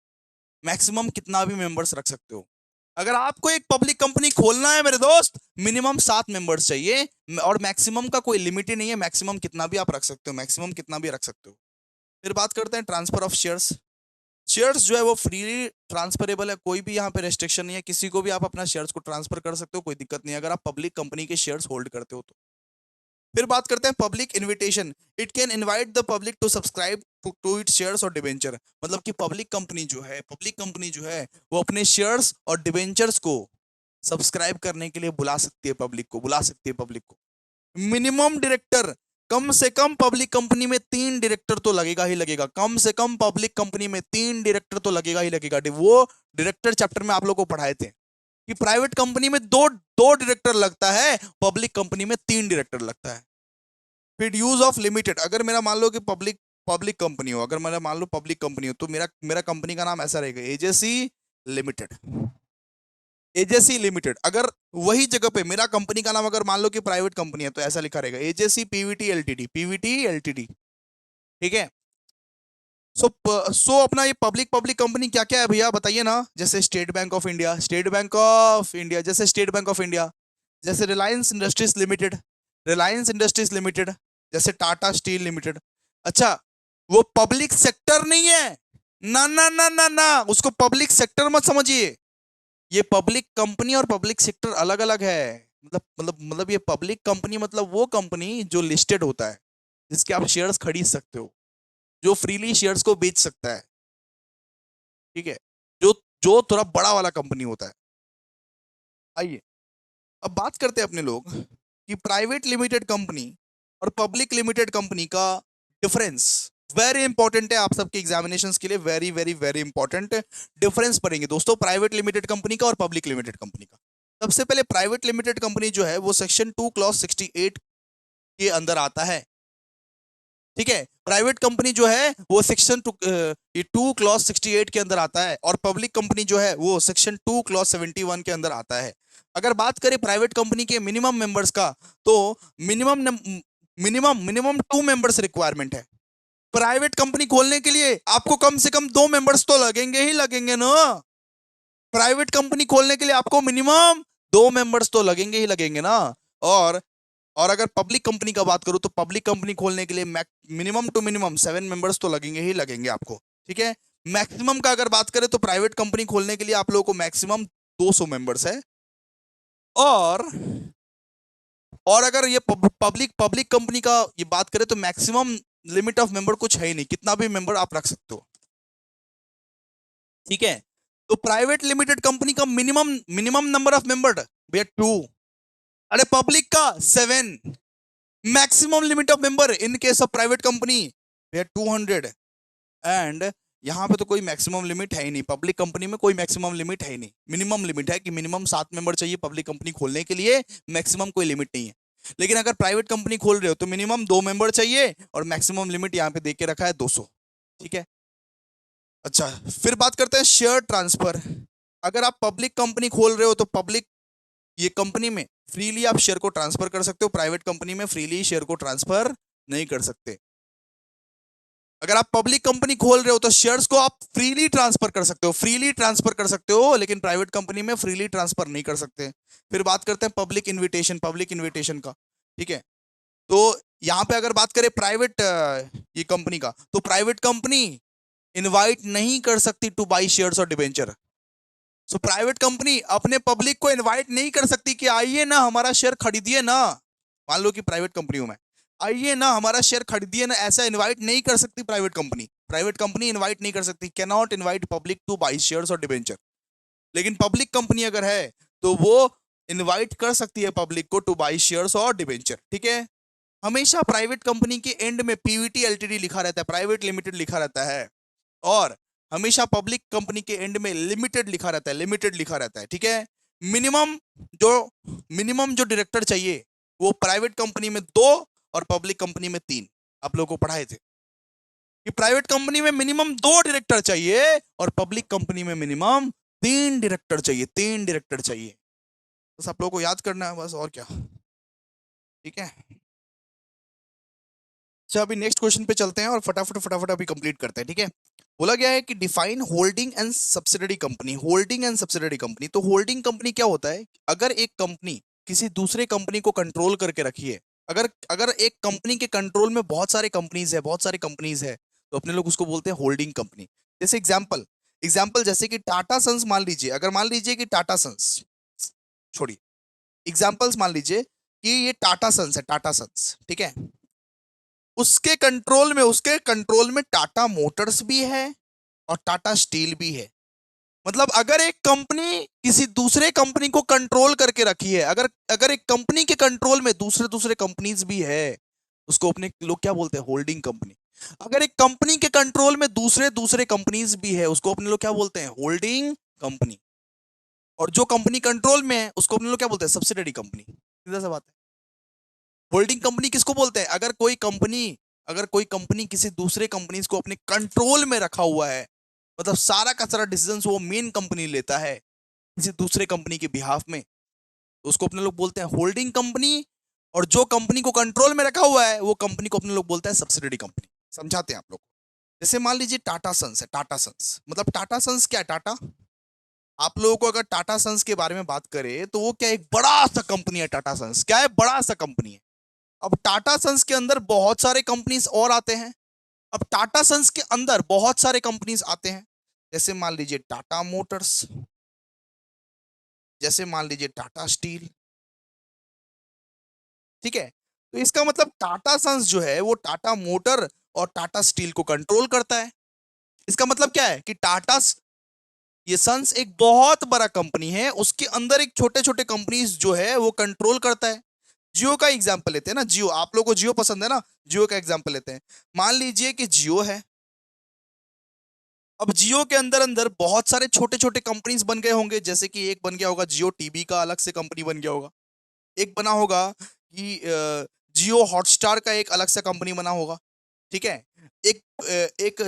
मैक्सिमम कितना भी मेंबर्स रख सकते हो। अगर आपको एक पब्लिक कंपनी खोलना है मेरे दोस्त, मिनिमम 7 मेंबर्स चाहिए, और मैक्सिमम का कोई लिमिट ही नहीं है, मैक्सिमम कितना भी आप रख सकते हो, मैक्सिमम कितना भी रख सकते हो। फिर बात करते हैं ट्रांसफर ऑफ शेयर्स। शेयर्स जो है वो फ्रीली ट्रांसफरेबल है, कोई भी यहाँ पे रेस्ट्रिक्शन नहीं है, किसी को भी आप अपना शेयर्स को ट्रांसफर कर सकते हो, कोई दिक्कत नहीं है अगर आप पब्लिक कंपनी के शेयर्स होल्ड करते हो तो। फिर बात करते हैं public invitation. It can invite the public to subscribe to its shares और डिबेंचर। मतलब कि पब्लिक कंपनी जो है वो अपने शेयर्स और डिबेंचर्स को सब्सक्राइब करने के लिए बुला सकती है, पब्लिक को बुला सकती है, पब्लिक को। मिनिमम डायरेक्टर, कम से कम पब्लिक कंपनी में 3 डायरेक्टर तो लगेगा ही लगेगा, कम से कम पब्लिक कंपनी में 3 डायरेक्टर तो लगेगा ही लगेगा। वो डायरेक्टर चैप्टर में आप लोगों को पढ़ाए थे कि प्राइवेट कंपनी में दो दो डायरेक्टर लगता है, पब्लिक कंपनी में 3 डायरेक्टर लगता है। फिर यूज ऑफ लिमिटेड, अगर मेरा मान लो कि पब्लिक पब्लिक कंपनी हो, अगर मेरा मान लो पब्लिक कंपनी हो, तो मेरा मेरा कंपनी का नाम ऐसा रहेगा, एजेसी लिमिटेड। AJC limited. अगर वही जगह पे मेरा कंपनी का नाम अगर मान लो कि प्राइवेट कंपनी है तो ऐसा लिखा रहेगा, AJC Pvt LTD, Pvt LTD. ठीक है, सो अपना ये पब्लिक पब्लिक कंपनी क्या क्या है भैया बताइए ना। जैसे state bank of India, state bank of India, जैसे स्टेट बैंक ऑफ इंडिया, जैसे Reliance industries limited, Reliance industries limited, जैसे टाटा स्टील लिमिटेड। अच्छा, वो पब्लिक सेक्टर नहीं है, ना ना ना ना ना, उसको पब्लिक सेक्टर मत समझिए। ये पब्लिक कंपनी और पब्लिक सेक्टर अलग अलग है। मतलब ये पब्लिक कंपनी मतलब वो कंपनी जो लिस्टेड होता है, जिसके आप शेयर्स खरीद सकते हो, जो फ्रीली शेयर्स को बेच सकता है। ठीक है, जो जो थोड़ा बड़ा वाला कंपनी होता है। आइए अब बात करते हैं अपने लोग कि प्राइवेट लिमिटेड कंपनी और पब्लिक लिमिटेड कंपनी का डिफरेंस। वेरी इंपॉर्टेंट है आप सबके एग्जामिनेशंस के लिए, very very very important difference पढ़ेंगे दोस्तों, प्राइवेट लिमिटेड कंपनी का और पब्लिक लिमिटेड कंपनी का। सबसे पहले प्राइवेट लिमिटेड कंपनी जो है वो सेक्शन 2 क्लॉज 68 के अंदर आता है। ठीक है, प्राइवेट कंपनी जो है वो सेक्शन 2 क्लॉज 68 के अंदर आता है, और पब्लिक कंपनी जो है वो सेक्शन 2 क्लॉज 71 के अंदर आता है। अगर बात करें प्राइवेट कंपनी के मिनिमम मेंबर्स का, तो minimum minimum minimum 2 members requirement है। प्राइवेट कंपनी खोलने के लिए आपको कम से कम 2 मेंबर्स तो लगेंगे ही लगेंगे ना। प्राइवेट कंपनी खोलने के लिए आपको मिनिमम 2 मेंबर्स तो लगेंगे ही लगेंगे ना। और अगर पब्लिक कंपनी का बात करूं तो पब्लिक कंपनी खोलने के लिए मिनिमम टू मिनिमम 7 मेंबर्स तो लगेंगे ही लगेंगे आपको। ठीक है, मैक्सिमम का अगर बात करें तो प्राइवेट कंपनी खोलने के लिए आप लोगों को मैक्सिमम 200 मेंबर्स है। और और अगर ये पब्लिक पब्लिक कंपनी का ये बात करें तो मैक्सिमम लिमिट ऑफ मेंबर कुछ है ही नहीं, कितना भी मेंबर आप रख सकते हो। ठीक है। तो प्राइवेट लिमिटेड कंपनी का minimum minimum number of member भैया 2। अरे पब्लिक का 7। Maximum limit of member in case of private company भैया 200। एंड यहां पे तो कोई मैक्सिमम लिमिट है ही नहीं, पब्लिक कंपनी में कोई मैक्सिमम लिमिट है ही नहीं। मिनिमम लिमिट है कि मिनिमम 7 मेंबर चाहिए पब्लिक कंपनी खोलने के लिए, मैक्सिमम कोई लिमिट नहीं है। लेकिन अगर प्राइवेट कंपनी खोल रहे हो तो मिनिमम 2 मेंबर चाहिए और मैक्सिमम लिमिट यहाँ पे देख के रखा है 200। ठीक है। अच्छा, फिर बात करते हैं शेयर ट्रांसफर। अगर आप पब्लिक कंपनी खोल रहे हो तो पब्लिक ये कंपनी में फ्रीली आप शेयर को ट्रांसफर कर सकते हो, प्राइवेट कंपनी में फ्रीली शेयर को ट्रांसफर नहीं कर सकते। अगर आप पब्लिक कंपनी खोल रहे हो तो शेयर्स को आप फ्रीली ट्रांसफर कर सकते हो, फ्रीली ट्रांसफर कर सकते हो, लेकिन प्राइवेट कंपनी में फ्रीली ट्रांसफर नहीं कर सकते। फिर बात करते हैं पब्लिक इन्विटेशन, पब्लिक इन्विटेशन का। ठीक है। तो यहां पे अगर बात करें प्राइवेट ये कंपनी का, तो प्राइवेट कंपनी इनवाइट नहीं कर सकती टू बाई शेयर्स और डिबेंचर। सो प्राइवेट कंपनी अपने पब्लिक को इनवाइट नहीं कर सकती कि आइए ना हमारा शेयर खरीदिए ना। मान लो कि प्राइवेट कंपनी हूं मैं, आइए ना हमारा शेयर खरीदिए ना, ऐसा इनवाइट नहीं कर सकती private company. Private company invite नहीं कर सकती, can not invite public to by shares और डिबेंचर। लेकिन पब्लिक कंपनी अगर है तो वो इनवाइट कर सकती है पब्लिक को टू बाई शेयर्स और डिबेंचर। ठीक है। हमेशा प्राइवेट कंपनी के एंड में पीवीटी एलटीडी लिखा रहता है, प्राइवेट लिमिटेड लिखा रहता है, और हमेशा पब्लिक कंपनी के एंड में लिमिटेड लिखा रहता है, लिमिटेड लिखा रहता है। ठीक है। मिनिमम जो मिनिमम जो डायरेक्टर चाहिए वो प्राइवेट कंपनी में 2 और पब्लिक कंपनी में 3। आप लोगों को पढ़ाए थे कि प्राइवेट कंपनी में मिनिमम 2 डायरेक्टर चाहिए और पब्लिक कंपनी में मिनिमम 3 डायरेक्टर चाहिए, 3 डायरेक्टर चाहिए। बस आप लोगों को याद करना है बस, और क्या। ठीक है। अच्छा, अभी नेक्स्ट क्वेश्चन पे चलते हैं और फटाफट फटाफट अभी कंप्लीट करते हैं। ठीक है। बोला गया है कि define holding and subsidiary company. Holding and subsidiary company, तो होल्डिंग कंपनी क्या होता है? अगर एक कंपनी किसी दूसरे कंपनी को कंट्रोल करके रखी है, अगर अगर एक कंपनी के कंट्रोल में बहुत सारे कंपनीज है, बहुत सारे कंपनीज है, तो अपने लोग उसको बोलते हैं होल्डिंग कंपनी। जैसे एग्जाम्पल एग्जाम्पल जैसे कि टाटा सन्स मान लीजिए, अगर मान लीजिए कि टाटा सन्स, छोड़िए एग्जाम्पल्स, मान लीजिए कि ये टाटा सन्स है, टाटा सन्स। ठीक है। उसके कंट्रोल में टाटा मोटर्स भी है और टाटा स्टील भी है। मतलब अगर एक कंपनी किसी दूसरे कंपनी को कंट्रोल करके रखी है, अगर अगर एक कंपनी के कंट्रोल में दूसरे दूसरे कंपनीज भी है, उसको अपने लोग क्या बोलते हैं? Holding company. अगर एक कंपनी के कंट्रोल में दूसरे दूसरे कंपनीज भी है, उसको अपने लोग क्या बोलते हैं? Holding company. और जो कंपनी कंट्रोल में है उसको अपने लोग क्या बोलते हैं? Subsidiary company. सीधा सा बात है। होल्डिंग कंपनी किसको बोलते हैं? अगर कोई कंपनी किसी दूसरे कंपनी को अपने कंट्रोल में रखा हुआ है, मतलब सारा का सारा डिसीजन वो मेन कंपनी लेता है किसी दूसरे कंपनी के बिहाफ में, तो उसको अपने लोग बोलते हैं होल्डिंग कंपनी। और जो कंपनी को कंट्रोल में रखा हुआ है वो कंपनी को अपने लोग बोलते हैं सब्सिडरी कंपनी। समझाते हैं आप लोग को। जैसे मान लीजिए टाटा सन्स है, टाटा सन्स मतलब टाटा सन्स क्या है? टाटा, आप लोगों को अगर टाटा सन्स के बारे में बात करें तो वो क्या, एक बड़ा सा कंपनी है। टाटा सन्स क्या है? बड़ा सा कंपनी है। अब टाटा सन्स के अंदर बहुत सारे कंपनीज और आते हैं। अब टाटा सन्स के अंदर बहुत सारे कंपनीज आते हैं, जैसे मान लीजिए टाटा मोटर्स, जैसे मान लीजिए टाटा स्टील। ठीक है। तो इसका मतलब टाटा सन्स जो है वो टाटा मोटर और टाटा स्टील को कंट्रोल करता है। इसका मतलब क्या है कि ये सन्स एक बहुत बड़ा कंपनी है, उसके अंदर एक छोटे छोटे कंपनीज जो है वो कंट्रोल करता है। जियो का एग्जांपल लेते हैं ना, जियो, आप लोगों को जियो पसंद है ना, जियो का एग्जांपल लेते हैं। मान लीजिए कि जियो है। अब जियो के अंदर अंदर बहुत सारे छोटे छोटे कंपनीज बन गए होंगे, जैसे कि एक बन गया होगा जियो टीवी का, अलग से कंपनी बन गया होगा। एक बना होगा कि जियो हॉटस्टार का एक अलग सा कंपनी बना होगा। ठीक है। एक एक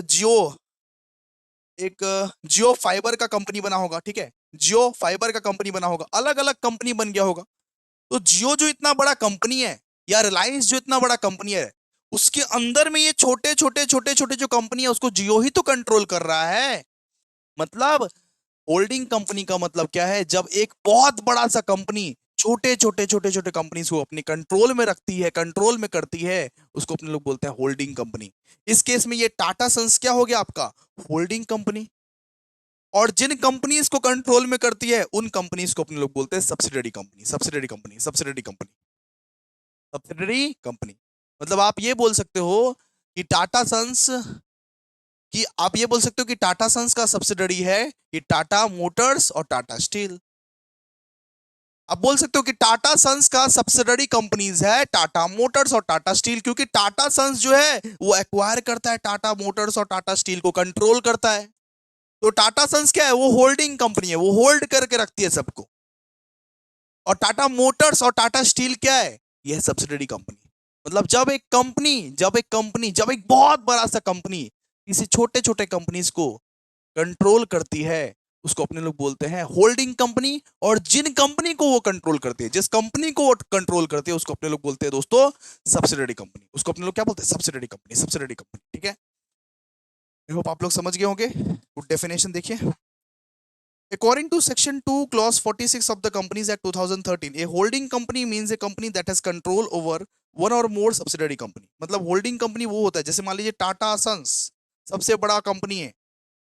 जियो फाइबर का कंपनी बना होगा। ठीक है। जियो फाइबर का कंपनी बना होगा, अलग अलग कंपनी बन गया होगा। तो जियो जो इतना बड़ा कंपनी है, या रिलायंस जो इतना बड़ा कंपनी है, उसके अंदर में ये छोटे छोटे छोटे छोटे जो कंपनी है उसको जियो ही तो कंट्रोल कर रहा है। मतलब होल्डिंग कंपनी का मतलब क्या है? जब एक बहुत बड़ा सा कंपनी छोटे छोटे छोटे छोटे कंपनीज को अपने कंट्रोल में रखती है, कंट्रोल में करती है, उसको अपने लोग बोलते हैं होल्डिंग कंपनी। इस केस में ये टाटा सन्स क्या हो गया आपका? Holding company. और जिन कंपनीज को कंट्रोल में करती है उन कंपनीज को अपने लोग बोलते हैं subsidiary company, subsidiary company, subsidiary company, subsidiary company. मतलब आप ये बोल सकते हो कि टाटा सन्स कि आप ये बोल सकते हो कि टाटा सन्स का सब्सिडरी है कि टाटा मोटर्स और टाटा स्टील। आप बोल सकते हो कि टाटा सन्स का सब्सिडरी कंपनीज है टाटा मोटर्स और टाटा स्टील, क्योंकि टाटा सन्स जो है वो एक्वायर करता है टाटा मोटर्स और टाटा स्टील को, कंट्रोल करता है। तो टाटा सन्स क्या है, वो होल्डिंग कंपनी है, वो होल्ड करके रखती है सबको। और टाटा मोटर्स और टाटा स्टील क्या है, ये है सब्सिडरी कंपनी। मतलब जब एक बहुत बड़ा सा कंपनी किसी छोटे छोटे कंपनीज को कंट्रोल करती है, उसको अपने लोग बोलते हैं होल्डिंग कंपनी। और जिन कंपनी को वो कंट्रोल करती है, जिस कंपनी को वो कंट्रोल करती है, उसको अपने लोग बोलते हैं दोस्तों सब्सिडरी कंपनी। उसको अपने लोग क्या बोलते हैं, सब्सिडरी कंपनी, सब्सिडरी कंपनी। ठीक है, आई होप आप लोग समझ गए होंगे। गुड डेफिनेशन देखिए। According to Section 2, Clause 46 of the Companies Act 2013, a holding company means a company that has control over one or more subsidiary company। मतलब holding company वो होता है, जैसे मान लीजिए टाटा सन्स सबसे बड़ा कंपनी है,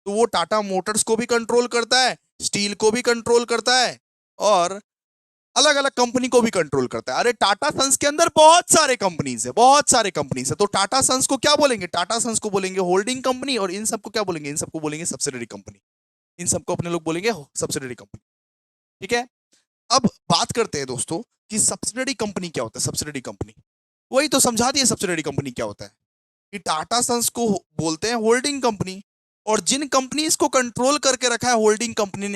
तो वो टाटा मोटर्स को भी कंट्रोल करता है, स्टील को भी कंट्रोल करता है, और अलग अलग कंपनी को भी कंट्रोल करता है। अरे टाटा सन्स के अंदर बहुत सारे कंपनीज है, बहुत सारे कंपनीज है। तो टाटा सन्स को क्या बोलेंगे, टाटा सन्स को बोलेंगे होल्डिंग कंपनी, और इन सबको क्या बोलेंगे, इन सबको बोलेंगे सब्सिडरी कंपनी। इन सबको अपने लोग बोलेंगे सब्सिडरी कंपनी। ठीक है, अब बात करते हैं दोस्तों कि सब्सिडरी कंपनी क्या होता है। सब्सिडरी कंपनी वही तो समझा दिए, सब्सिडरी कंपनी क्या होता है, कि टाटा सन्स को बोलते हैं होल्डिंग कंपनी, और जिन कंपनीज को कंट्रोल करके रखा है होल्डिंग कंपनी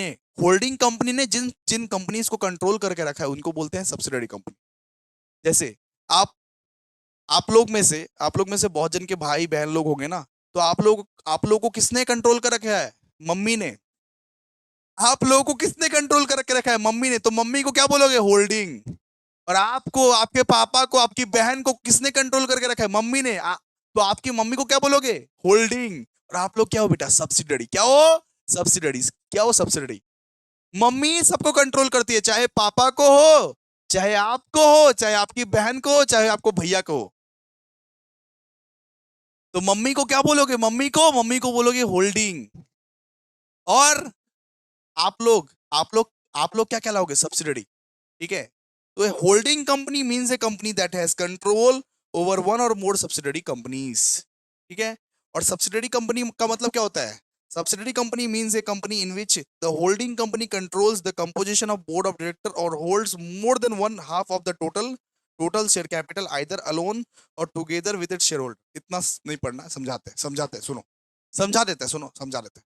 ने जिन जिन कंपनीज को कंट्रोल करके रखा है, उनको बोलते हैं सब्सिडरी कंपनी। जैसे आप आप लोग में से बहुत जन के भाई बहन लोग होंगे ना, तो आप लोग को किसने कंट्रोल कर रखा है, मम्मी ने। आप लोगों को किसने कंट्रोल करके रखा है, मम्मी ने। तो मम्मी को क्या बोलोगे, होल्डिंग। और आपको, आपके पापा को, आपकी बहन को किसने कंट्रोल करके रखा है, मम्मी ने। तो आपकी मम्मी को क्या बोलोगे, होल्डिंग। और आप लोग क्या हो बेटा, सब्सिडरी। क्या हो, सब्सिडरीज। क्या हो, सब्सिडरी। मम्मी सबको कंट्रोल करती है, चाहे पापा को हो, चाहे आपको हो, चाहे आपकी बहन को हो, चाहे आपको भैया को हो। तो मम्मी को क्या बोलोगे, मम्मी को बोलोगे होल्डिंग। और आप लोग क्या कहलाओगे, सब्सिडरी। ठीक है, तो holding company means a company that has control over one और मोर सब्सिडरी कंपनीज। ठीक है, और सब्सिडरी कंपनी का मतलब क्या होता है, subsidiary company means a company in which the holding company controls the composition of board of director or holds more than one half of the total share capital either alone or together with it share holder. इतना नहीं पढ़ना, समझाते हैं, सुनो, समझा देते हैं, सुनो, समझा देते हैं।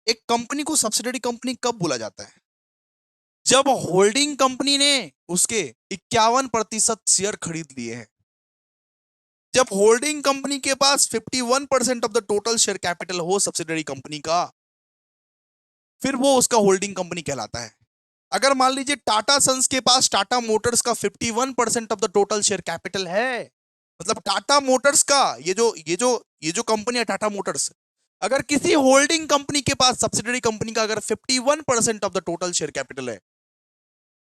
एक कंपनी को सब्सिडरी कंपनी कब बोला जाता है, जब होल्डिंग कंपनी ने उसके 51% शेयर खरीद लिए हैं। जब होल्डिंग कंपनी के पास 51% of the total share capital हो सब्सिडरी कंपनी का, फिर वो उसका होल्डिंग कंपनी कहलाता है। अगर मान लीजिए टाटा सन्स के पास टाटा मोटर्स का 51% of the total share capital है, मतलब टाटा मोटर्स का ये जो कंपनी है टाटा मोटर्स, अगर किसी होल्डिंग कंपनी के पास, सब्सिडरी कंपनी का अगर 51% of the total share capital है,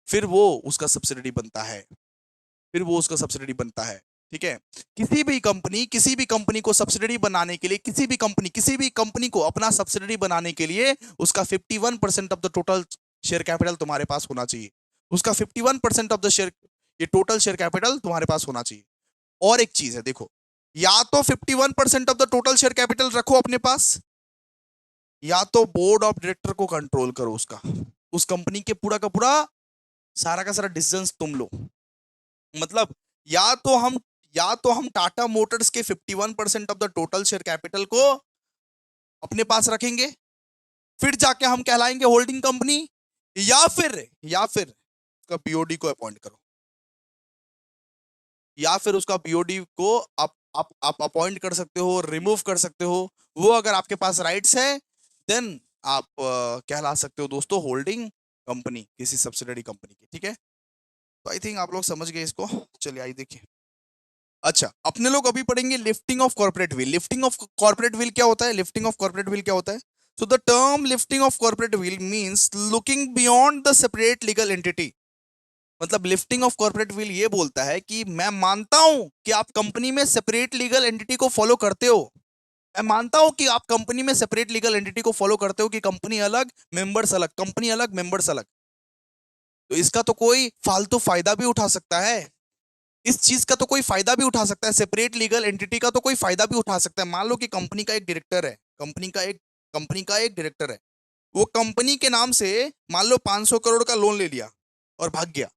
फिर वो उसका सब्सिडरी बनता है, फिर वो उसका सब्सिडरी बनता है। ठीक है, किसी भी कंपनी को सब्सिडरी बनाने के लिए, किसी भी कंपनी को अपना सब्सिडरी बनाने के लिए उसका 51% of the total share capital तुम्हारे पास होना चाहिए। उसका 51% ऑफ द शेयर, ये टोटल शेयर कैपिटल तुम्हारे पास होना चाहिए। और एक चीज है, देखो, या तो 51% of the total share capital रखो अपने पास, या तो बोर्ड ऑफ डायरेक्टर को कंट्रोल करो उसका, उस कंपनी के पूरा का पूरा सारा का सारा डिसीजंस तुम लो। मतलब या तो हम या तो हम टाटा मोटर्स के 51% of the total share capital को अपने पास रखेंगे, फिर जाके हम कहलाएंगे होल्डिंग कंपनी, या फिर उसका बीओडी को अपॉइंट करो, या फिर उसका बीओडी को आप अपॉइंट कर सकते हो, रिमूव कर सकते हो। वो अगर आपके पास राइट्स है, देन आप कहला सकते हो दोस्तों होल्डिंग कंपनी किसी सब्सिडरी कंपनी की। ठीक है, तो आई थिंक आप लोग समझ गए इसको। चलिए आइए देखिए। अच्छा, अपने लोग अभी पढ़ेंगे lifting of corporate will. Lifting of corporate will क्या होता है, लिफ्टिंग ऑफ कॉर्पोरेट विल क्या होता है। So the term lifting of corporate will means looking beyond the separate legal entity. मतलब लिफ्टिंग ऑफ कॉर्पोरेट विल ये बोलता है कि मैं मानता हूं कि आप कंपनी में सेपरेट लीगल एंटिटी को फॉलो करते हो, मैं मानता हूं कि आप कंपनी में सेपरेट लीगल एंटिटी को फॉलो करते हो, कि कंपनी अलग मेंबर्स अलग, कंपनी अलग मेंबर्स अलग। तो इसका तो कोई फालतू फायदा भी उठा सकता है। इस चीज का तो कोई फायदा भी उठा सकता है, सेपरेट लीगल एंटिटी का तो कोई फायदा भी उठा सकता है। मान लो कि कंपनी का एक डायरेक्टर है, कंपनी का एक डायरेक्टर है, वो कंपनी के नाम से मान लो 500 करोड़ का लोन ले लिया और भाग गया।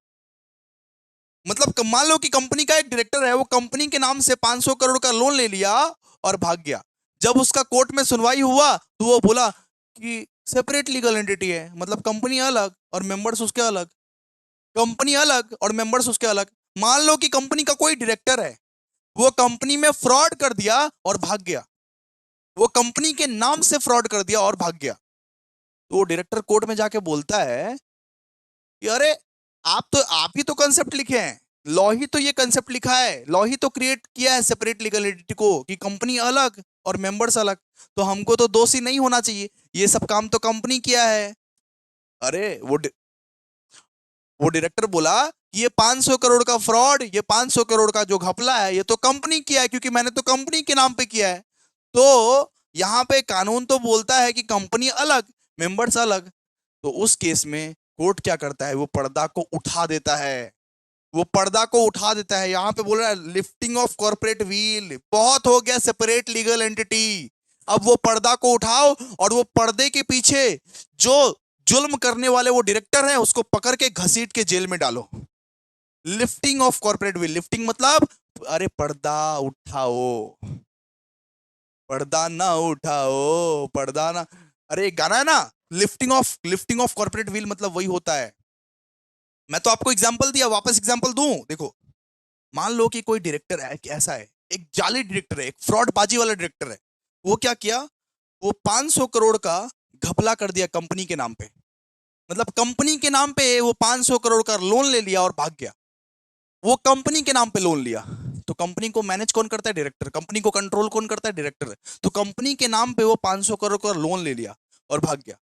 मतलब मान लो कि कंपनी का एक डायरेक्टर है, वो कंपनी के नाम से 500 करोड़ का लोन ले लिया और भाग गया। जब उसका कोर्ट में सुनवाई हुआ तो वो बोला कि सेपरेट लीगल एंटिटी है, मतलब कंपनी अलग और मेंबर्स उसके अलग, कंपनी अलग और मेंबर्स उसके अलग। मान लो कि कंपनी का कोई डायरेक्टर है, वो कंपनी में फ्रॉड कर दिया और भाग गया, वो कंपनी के नाम से फ्रॉड कर दिया और भाग गया। तो वो डायरेक्टर कोर्ट में जाके बोलता है कि अरे आप ही तो कंसेप्ट लिखे हैं, लॉ ही तो ये कंसेप्ट लिखा है, लॉ ही तो क्रिएट किया है सेपरेट लीगल एंटिटी को कि कंपनी अलग और मेंबर्स अलग, तो हमको तो दोषी नहीं होना चाहिए, ये सब काम तो कंपनी किया है। अरे वो डायरेक्टर बोला कि ये 500 करोड़ का फ्रॉड, ये 500 करोड़ का जो घपला है, ये तो कंपनी किया है क्योंकि मैंने तो कंपनी के नाम पे किया है। तो यहाँ पे कानून तो बोलता है कि कंपनी अलग, मेंबर्स अलग। तो उस केस में कोर्ट क्या करता है, वो पर्दा को उठा देता है, वो पर्दा को उठा देता है। यहाँ पे बोल रहा है लिफ्टिंग ऑफ कॉर्पोरेट व्हील, बहुत हो गया सेपरेट लीगल एंटिटी, अब वो पर्दा को उठाओ और वो पर्दे के पीछे जो जुल्म करने वाले वो डायरेक्टर है उसको पकड़ के घसीट के जेल में डालो। Lifting of corporate veil, lifting मतलब अरे पर्दा उठाओ, पर्दा ना उठाओ, पर्दा ना, अरे एक गाना है ना, लिफ्टिंग ऑफ कॉर्पोरेट व्हील, मतलब वही होता है। मैं तो आपको एग्जांपल दिया, वापस एग्जांपल दूं, देखो मान लो कि कोई डायरेक्टर है, कि ऐसा है, एक जाली डायरेक्टर है, एक फ्रॉड बाजी वाला डायरेक्टर है। वो क्या किया, वो 500 करोड़ का घपला कर दिया कंपनी के नाम पे, मतलब कंपनी के नाम पे वो 500 करोड़ का लोन ले लिया और भाग गया। वो कंपनी के नाम पे लोन लिया, तो कंपनी को मैनेज कौन करता है, डायरेक्टर, कंपनी को कंट्रोल कौन करता है, डायरेक्टर। तो कंपनी के नाम पे वो 500 करोड़ का लोन ले लिया और भाग गया।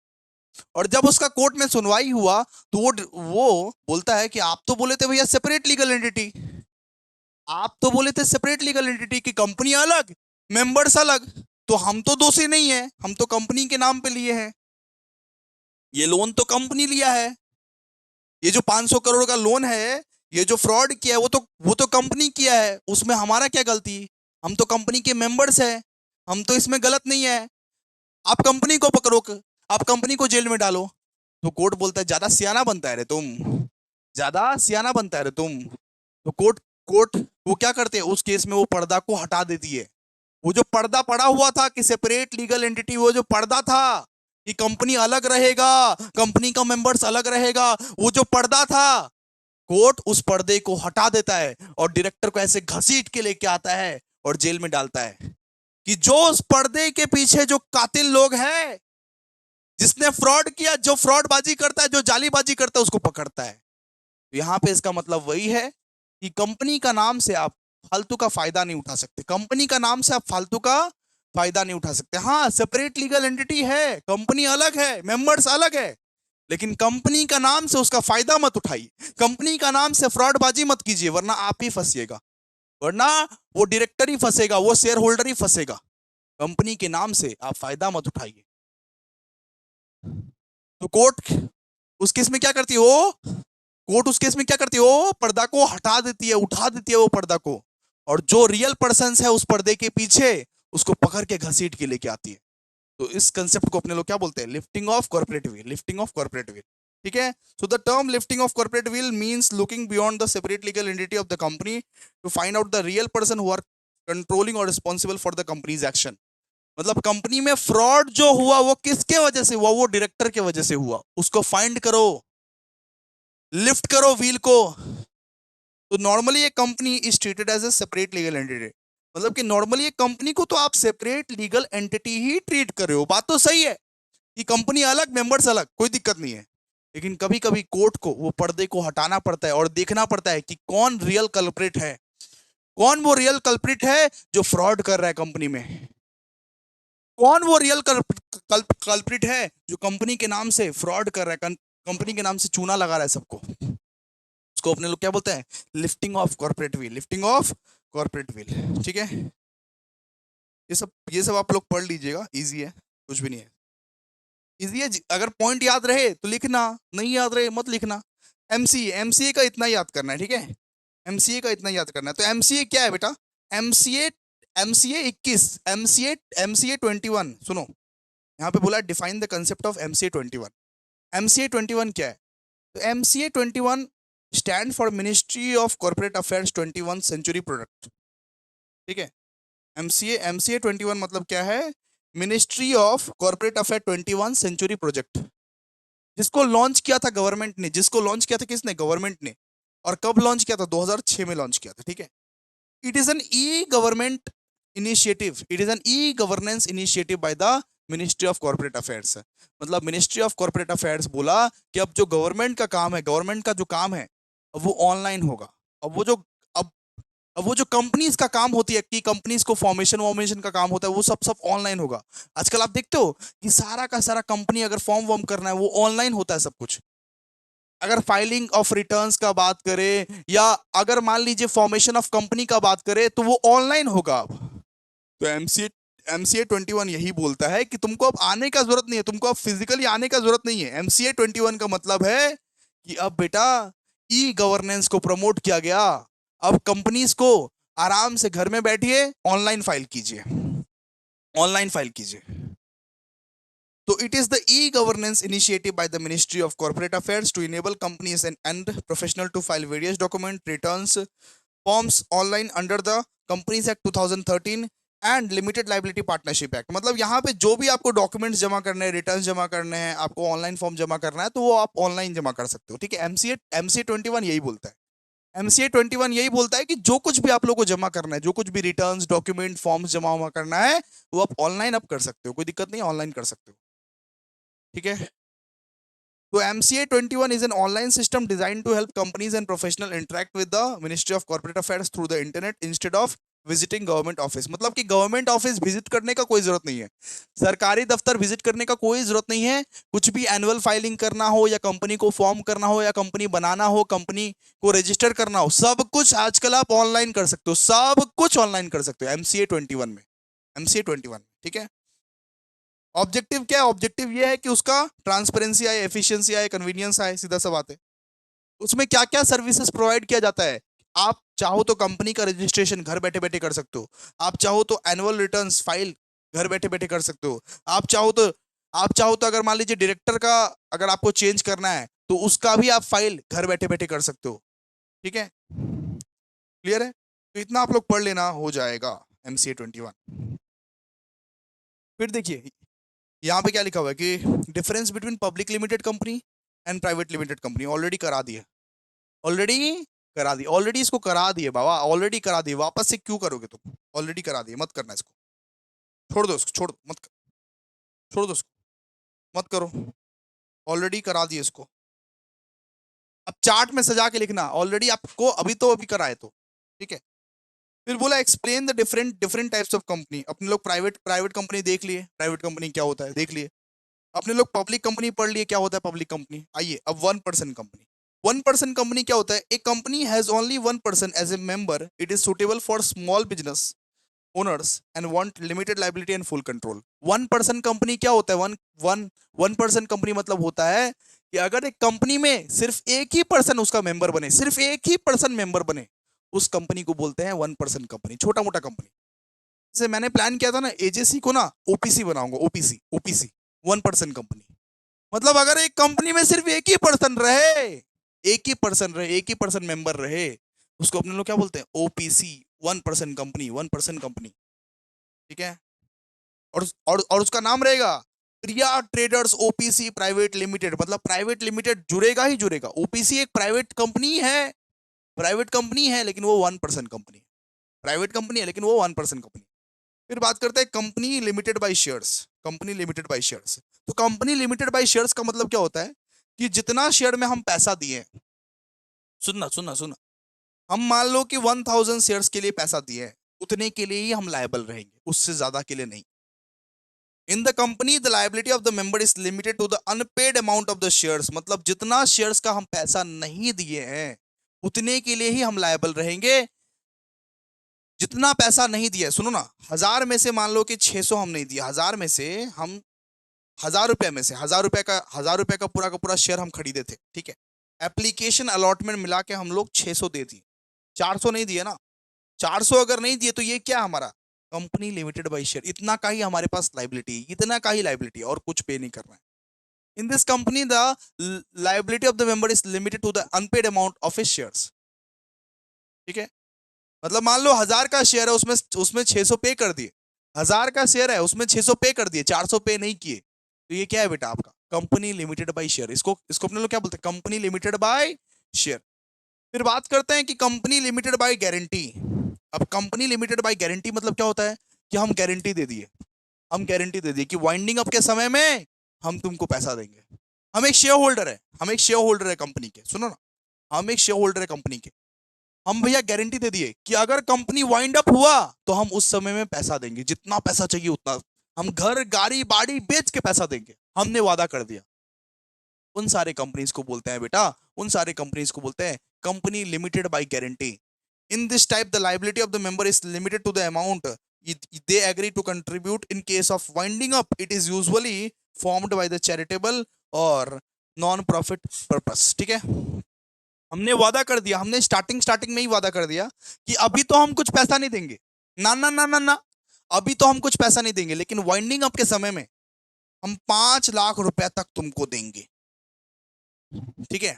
और जब उसका कोर्ट में सुनवाई हुआ तो वो बोलता है कि आप तो बोले थे भैया सेपरेट लीगल एंटिटी, आप तो बोले थे सेपरेट लीगल एंटिटी की, कंपनी अलग मेंबर्स अलग, तो हम तो दोषी नहीं है, हम तो कंपनी के नाम पे लिए हैं, ये लोन तो कंपनी लिया है, ये जो 500 करोड़ का लोन है, ये जो फ्रॉड किया है वो तो कंपनी किया है, उसमें हमारा क्या गलती, हम तो कंपनी के मेंबर्स हैं, हम तो इसमें गलत नहीं है, आप कंपनी को पकड़ो, आप कंपनी को जेल में डालो। तो कोर्ट बोलता है ज्यादा सियाना बनता है रे तुम, ज्यादा सियाना बनता है रे तुम। तो कोर्ट कोर्ट वो क्या करते हैं, उस केस में वो पर्दा को हटा देती है। वो जो पर्दा पड़ा हुआ था कि सेपरेट लीगल एंटिटी, वो जो पर्दा था कि कंपनी अलग रहेगा, कंपनी का मेंबर्स अलग रहेगा, वो जो पर्दा था, कोर्ट उस पर्दे को हटा देता है और डायरेक्टर को ऐसे घसीट के लेके आता है और जेल में डालता है कि जो उस पर्दे के पीछे जो कातिल लोग हैं, जिसने फ्रॉड किया, जो फ्रॉडबाजी करता है, जो जालीबाजी करता है, उसको पकड़ता है। तो यहां पे इसका मतलब वही है कि कंपनी का नाम से आप फालतू का फायदा नहीं उठा सकते, कंपनी का नाम से आप फालतू का फायदा नहीं उठा सकते। हाँ सेपरेट लीगल एंटिटी है, कंपनी अलग है, मेंबर्स अलग है, लेकिन कंपनी का नाम से उसका फायदा मत उठाइए, कंपनी का नाम से फ्रॉडबाजी मत कीजिए, वरना आप ही फंसिएगा, वरना वो डायरेक्टर ही फंसेगा, वो शेयर होल्डर ही फंसेगा। कंपनी के नाम से आप फायदा मत उठाइए। तो कोर्ट उस केस में क्या करती है, वो कोर्ट उस केस में क्या करती है, वो पर्दा को हटा देती है, उठा देती है वो पर्दा को, और जो रियल पर्सन है उस पर्दे के पीछे, उसको पकड़ के घसीट के लेके आती है। तो इस कंसेप्ट को अपने लोग क्या बोलते हैं, lifting of corporate veil, lifting of corporate veil. ठीक है, so the term lifting of corporate veil means looking beyond the separate legal entity of the company to find out the real person who are controlling or responsible for the company's action. मतलब company में fraud जो हुआ वो किसके वजह से हुआ, वो डायरेक्टर के वजह से हुआ, उसको फाइंड करो, लिफ्ट करो व्हील को। तो नॉर्मली ये company is treated as a separate legal entity, मतलब कि नॉर्मली ये कंपनी को तो आप सेपरेट लीगल एंटिटी ही ट्रीट कर रहे हो, बात तो सही है कि कंपनी अलग मेंबर्स अलग, कोई दिक्कत नहीं है। लेकिन कभी कभी कोर्ट को वो पर्दे को हटाना पड़ता है और देखना पड़ता है कि कौन रियल कल्प्रिट है, कौन वो रियल कल्प्रिट है जो फ्रॉड कर रहा है कंपनी में, कौन वो रियल कल्प्रिट है जो कंपनी के नाम से फ्रॉड कर रहा है, कंपनी के नाम से चूना लगा रहा है सबको। उसको अपने लोग क्या बोलते हैं, lifting of corporate veil, lifting of corporate veil. ठीक है, ये सब आप लोग पढ़ लीजिएगा, इजी है, कुछ भी नहीं है, इजी है। अगर पॉइंट याद रहे तो लिखना, नहीं याद रहे मत लिखना। एमसीए का इतना याद करना है, ठीक है। एमसीए का इतना याद करना है। तो एमसीए क्या है बेटा? MCA MCA 21, MCA 21। सुनो, यहाँ पे बोला define the concept of MCA 21। MCA 21 क्या है? तो MCA 21 stand for Ministry of Corporate Affairs 21 century product. ठीक है, एमसीए एमसीए 21 मतलब क्या है? Ministry of Corporate Affair 21 century project, जिसको लॉन्च किया था गवर्नमेंट ने। जिसको लॉन्च किया था किसने? गवर्नमेंट ने। और कब लॉन्च किया था? 2006 में लॉन्च किया था। ठीक है, it is an e government initiative, it is an e governance initiative by the Ministry of Corporate Affairs. मतलब मिनिस्ट्री ऑफ कॉर्पोरेट अफेयर्स बोला कि अब जो गवर्नमेंट का काम है, गवर्नमेंट का जो काम है, अब वो ऑनलाइन होगा। अब वो जो अब अब वो जो कंपनीज का काम होती है, कि कंपनीज को फॉर्मेशन वॉर्मेशन का काम होता है, वो सब सब ऑनलाइन होगा। आजकल आप देखते हो कि सारा का सारा कंपनी अगर फॉर्म वॉर्म करना है, वो ऑनलाइन होता है सब कुछ। अगर फाइलिंग ऑफ रिटर्न्स का बात करें, या अगर मान लीजिए फॉर्मेशन ऑफ कंपनी का बात करें, तो वो ऑनलाइन होगा अब। तो एमसीए एमसीए 21 यही बोलता है कि तुमको अब आने का जरूरत नहीं है, तुमको अब फिजिकली आने का जरूरत नहीं है। एमसीए 21 का मतलब है कि अब बेटा ई गवर्नेंस को प्रमोट किया गया। अब कंपनीज को आराम से घर में बैठिए, ऑनलाइन फाइल कीजिए, ऑनलाइन फाइल कीजिए। So it is the e-governance initiative by the Ministry of Corporate Affairs to enable companies and professional to file various document returns forms online under the Companies Act 2013 and limited liability partnership act. मतलब यहाँ पे जो भी आपको documents जमा करने हैं, returns जमा करने हैं, आपको ऑनलाइन फॉर्म जमा करना है, तो वो आप ऑनलाइन जमा कर सकते हो। ठीक है, एमसीए एमसीए 21 यही बोलता है। एमसीए 21 यही बोलता है कि जो कुछ भी आप लोगों को जमा करना है, जो कुछ भी रिटर्न्स डॉक्यूमेंट फॉर्म्स जमा करना है, वो आप ऑनलाइन अब कर सकते हो, कोई दिक्कत नहीं, ऑनलाइन कर सकते हो। ठीक है, तो MCA 21 is an online system designed to help companies and professionals interact with the Ministry of Corporate Affairs through the internet instead of visiting government office. मतलब कि गवर्नमेंट ऑफिस विजिट करने का कोई जरूरत नहीं है, सरकारी दफ्तर विजिट करने का कोई जरूरत नहीं है। कुछ भी एनुअल फाइलिंग करना हो, या कंपनी को फॉर्म करना हो, या कंपनी बनाना हो, कंपनी को रजिस्टर करना हो, सब कुछ आजकल आप ऑनलाइन कर सकते हो, सब कुछ ऑनलाइन कर सकते हो एमसीए 21 में, एमसीए 21। ठीक है, ऑब्जेक्टिव क्या है? ऑब्जेक्टिव ये है कि उसका ट्रांसपेरेंसी आए, एफिशिएंसी आए, कन्वीनियंस आए, सीधा सा बात है। उसमें क्या क्या सर्विसेज प्रोवाइड किया जाता है? आप चाहो तो कंपनी का रजिस्ट्रेशन घर बैठे बैठे कर सकते हो, आप चाहो तो एनुअल रिटर्न्स फाइल घर बैठे बैठे कर सकते हो, आप चाहो तो अगर मान लीजिए डायरेक्टर का अगर आपको चेंज करना है, तो उसका भी आप फाइल घर बैठे बैठे कर सकते हो। ठीक है, क्लियर है? तो इतना आप लोग पढ़ लेना, हो जाएगा एमसीए 21। फिर देखिए यहाँ पे क्या लिखा हुआ है कि difference between public limited company and private limited company. Already करा दिए, ऑलरेडी करा दी, ऑलरेडी इसको करा दिए बाबा, ऑलरेडी करा दिए, वापस से क्यों करोगे तुम? ऑलरेडी करा दिए, मत करना इसको, छोड़ दो इसको, छोड़ दो, मत छोड़ दो इसको, मत करो, ऑलरेडी करा दिए इसको। अब चार्ट में सजा के लिखना, ऑलरेडी आपको अभी कराए तो। ठीक है, फिर बोला explain the different different types of company. अपने लोग प्राइवेट प्राइवेट कंपनी देख लिए, प्राइवेट कंपनी क्या होता है देख लिए। अपने लोग पब्लिक कंपनी पढ़ लिए, क्या होता है पब्लिक कंपनी। आइए अब 1% कंपनी। 1% कंपनी क्या होता है? एक company has only 1% as a member, it is suitable for small business owners and want limited liability and full control. 1% company क्या होता है? वन वन 1% कंपनी मतलब होता है कि अगर एक कंपनी में सिर्फ एक ही पर्सन उसका मेंबर बने, सिर्फ एक ही पर्सन मेंबर बने, उस कंपनी को बोलते हैं 1% कंपनी, छोटा मोटा कंपनी। जैसे मैंने प्लान किया था ना एजेसी को ना ओपीसी बनाऊंगा, ओपीसी ओपीसी 1% कंपनी। मतलब अगर एक कंपनी में सिर्फ एक ही पर्सन रहे, एक ही पर्सन रहे, एक ही पर्सन मेंबर रहे, उसको अपने लोग क्या बोलते हैं? OPC 1% company, 1% company. ठीक है, और उसका नाम रहेगा प्रिया ट्रेडर्स ओपीसी प्राइवेट लिमिटेड। मतलब प्राइवेट लिमिटेड जुड़ेगा ही जुड़ेगा। ओपीसी एक प्राइवेट कंपनी है, प्राइवेट कंपनी है लेकिन वो 1% कंपनी, प्राइवेट कंपनी है लेकिन वो 1% कंपनी। फिर बात करते हैं company limited by shares. Company limited by shares, तो कंपनी लिमिटेड बाय शेयर्स का मतलब क्या होता है कि जितना शेयर में हम पैसा दिए, सुनना सुनना सुनना, हम मान लो कि 1000 शेयर्स के लिए पैसा दिए हैं, उतने के लिए ही हम लायबल रहेंगे, उससे ज्यादा के लिए नहीं। In the company the liability of the member is limited to the unpaid amount of the shares. मतलब जितना शेयर्स का हम पैसा नहीं दिए हैं, उतने के लिए ही हम लायबल रहेंगे। जितना पैसा नहीं दिया, सुनो ना, 1000 में से मान लो कि 600 हम नहीं दिया, 1000 में से हम 1000 रुपए में से 1000 रुपए का पूरा शेयर हम खरीदे थे। ठीक है, एप्लीकेशन अलॉटमेंट मिला के हम लोग 600 दे दिए। 400 नहीं दिए ना, 400 अगर नहीं दिए तो ये क्या हमारा कंपनी लिमिटेड बाय शेयर, इतना का ही हमारे पास लाइबिलिटी, इतना का ही लाइबिलिटी, और कुछ पे नहीं करना है। In this company the liability of the member is limited to the unpaid amount of his shares. ठीक है, मतलब मान लो 1000 का शेयर है, उसमें उसमें 600 पे कर दिए, 1000 का शेयर है उसमें 600 पे कर दिए, 400 पे नहीं किए, तो ये क्या है बेटा आपका कंपनी लिमिटेड बाय शेयर। इसको इसको अपने लोग क्या बोलते हैं, कंपनी लिमिटेड बाय शेयर। फिर बात करते हैं कि कंपनी लिमिटेड बाय गारंटी। अब कंपनी लिमिटेड बाय गारंटी मतलब क्या होता है कि हम गारंटी दे दिए, हम गारंटी दे दिए कि वाइंडिंग अप के समय में हम तुमको पैसा देंगे। हम एक शेयर होल्डर है, हम एक शेयर होल्डर है कंपनी के, सुनो ना, हम एक शेयर होल्डर है कंपनी के, हम भैया गारंटी दे दिए कि अगर कंपनी वाइंड अप हुआ तो हम उस समय में पैसा देंगे, जितना पैसा चाहिए उतना, हम घर गाड़ी बाड़ी बेच के पैसा देंगे, हमने वादा कर दिया। उन सारे कंपनीज को बोलते हैं बेटा, उन सारे कंपनीज को बोलते हैं company limited by guarantee. In this type the liability of the member is limited to the amount they agree to contribute. In case of winding up, it is usually formed by the charitable or non profit purpose। ठीक है, हमने वादा कर दिया, हमने starting starting में ही वादा कर दिया कि अभी तो हम कुछ पैसा नहीं देंगे, ना ना ना ना ना, अभी तो हम कुछ पैसा नहीं देंगे, लेकिन वाइंडिंग अप के समय में हम 5 लाख रुपए तक तुमको देंगे। ठीक है,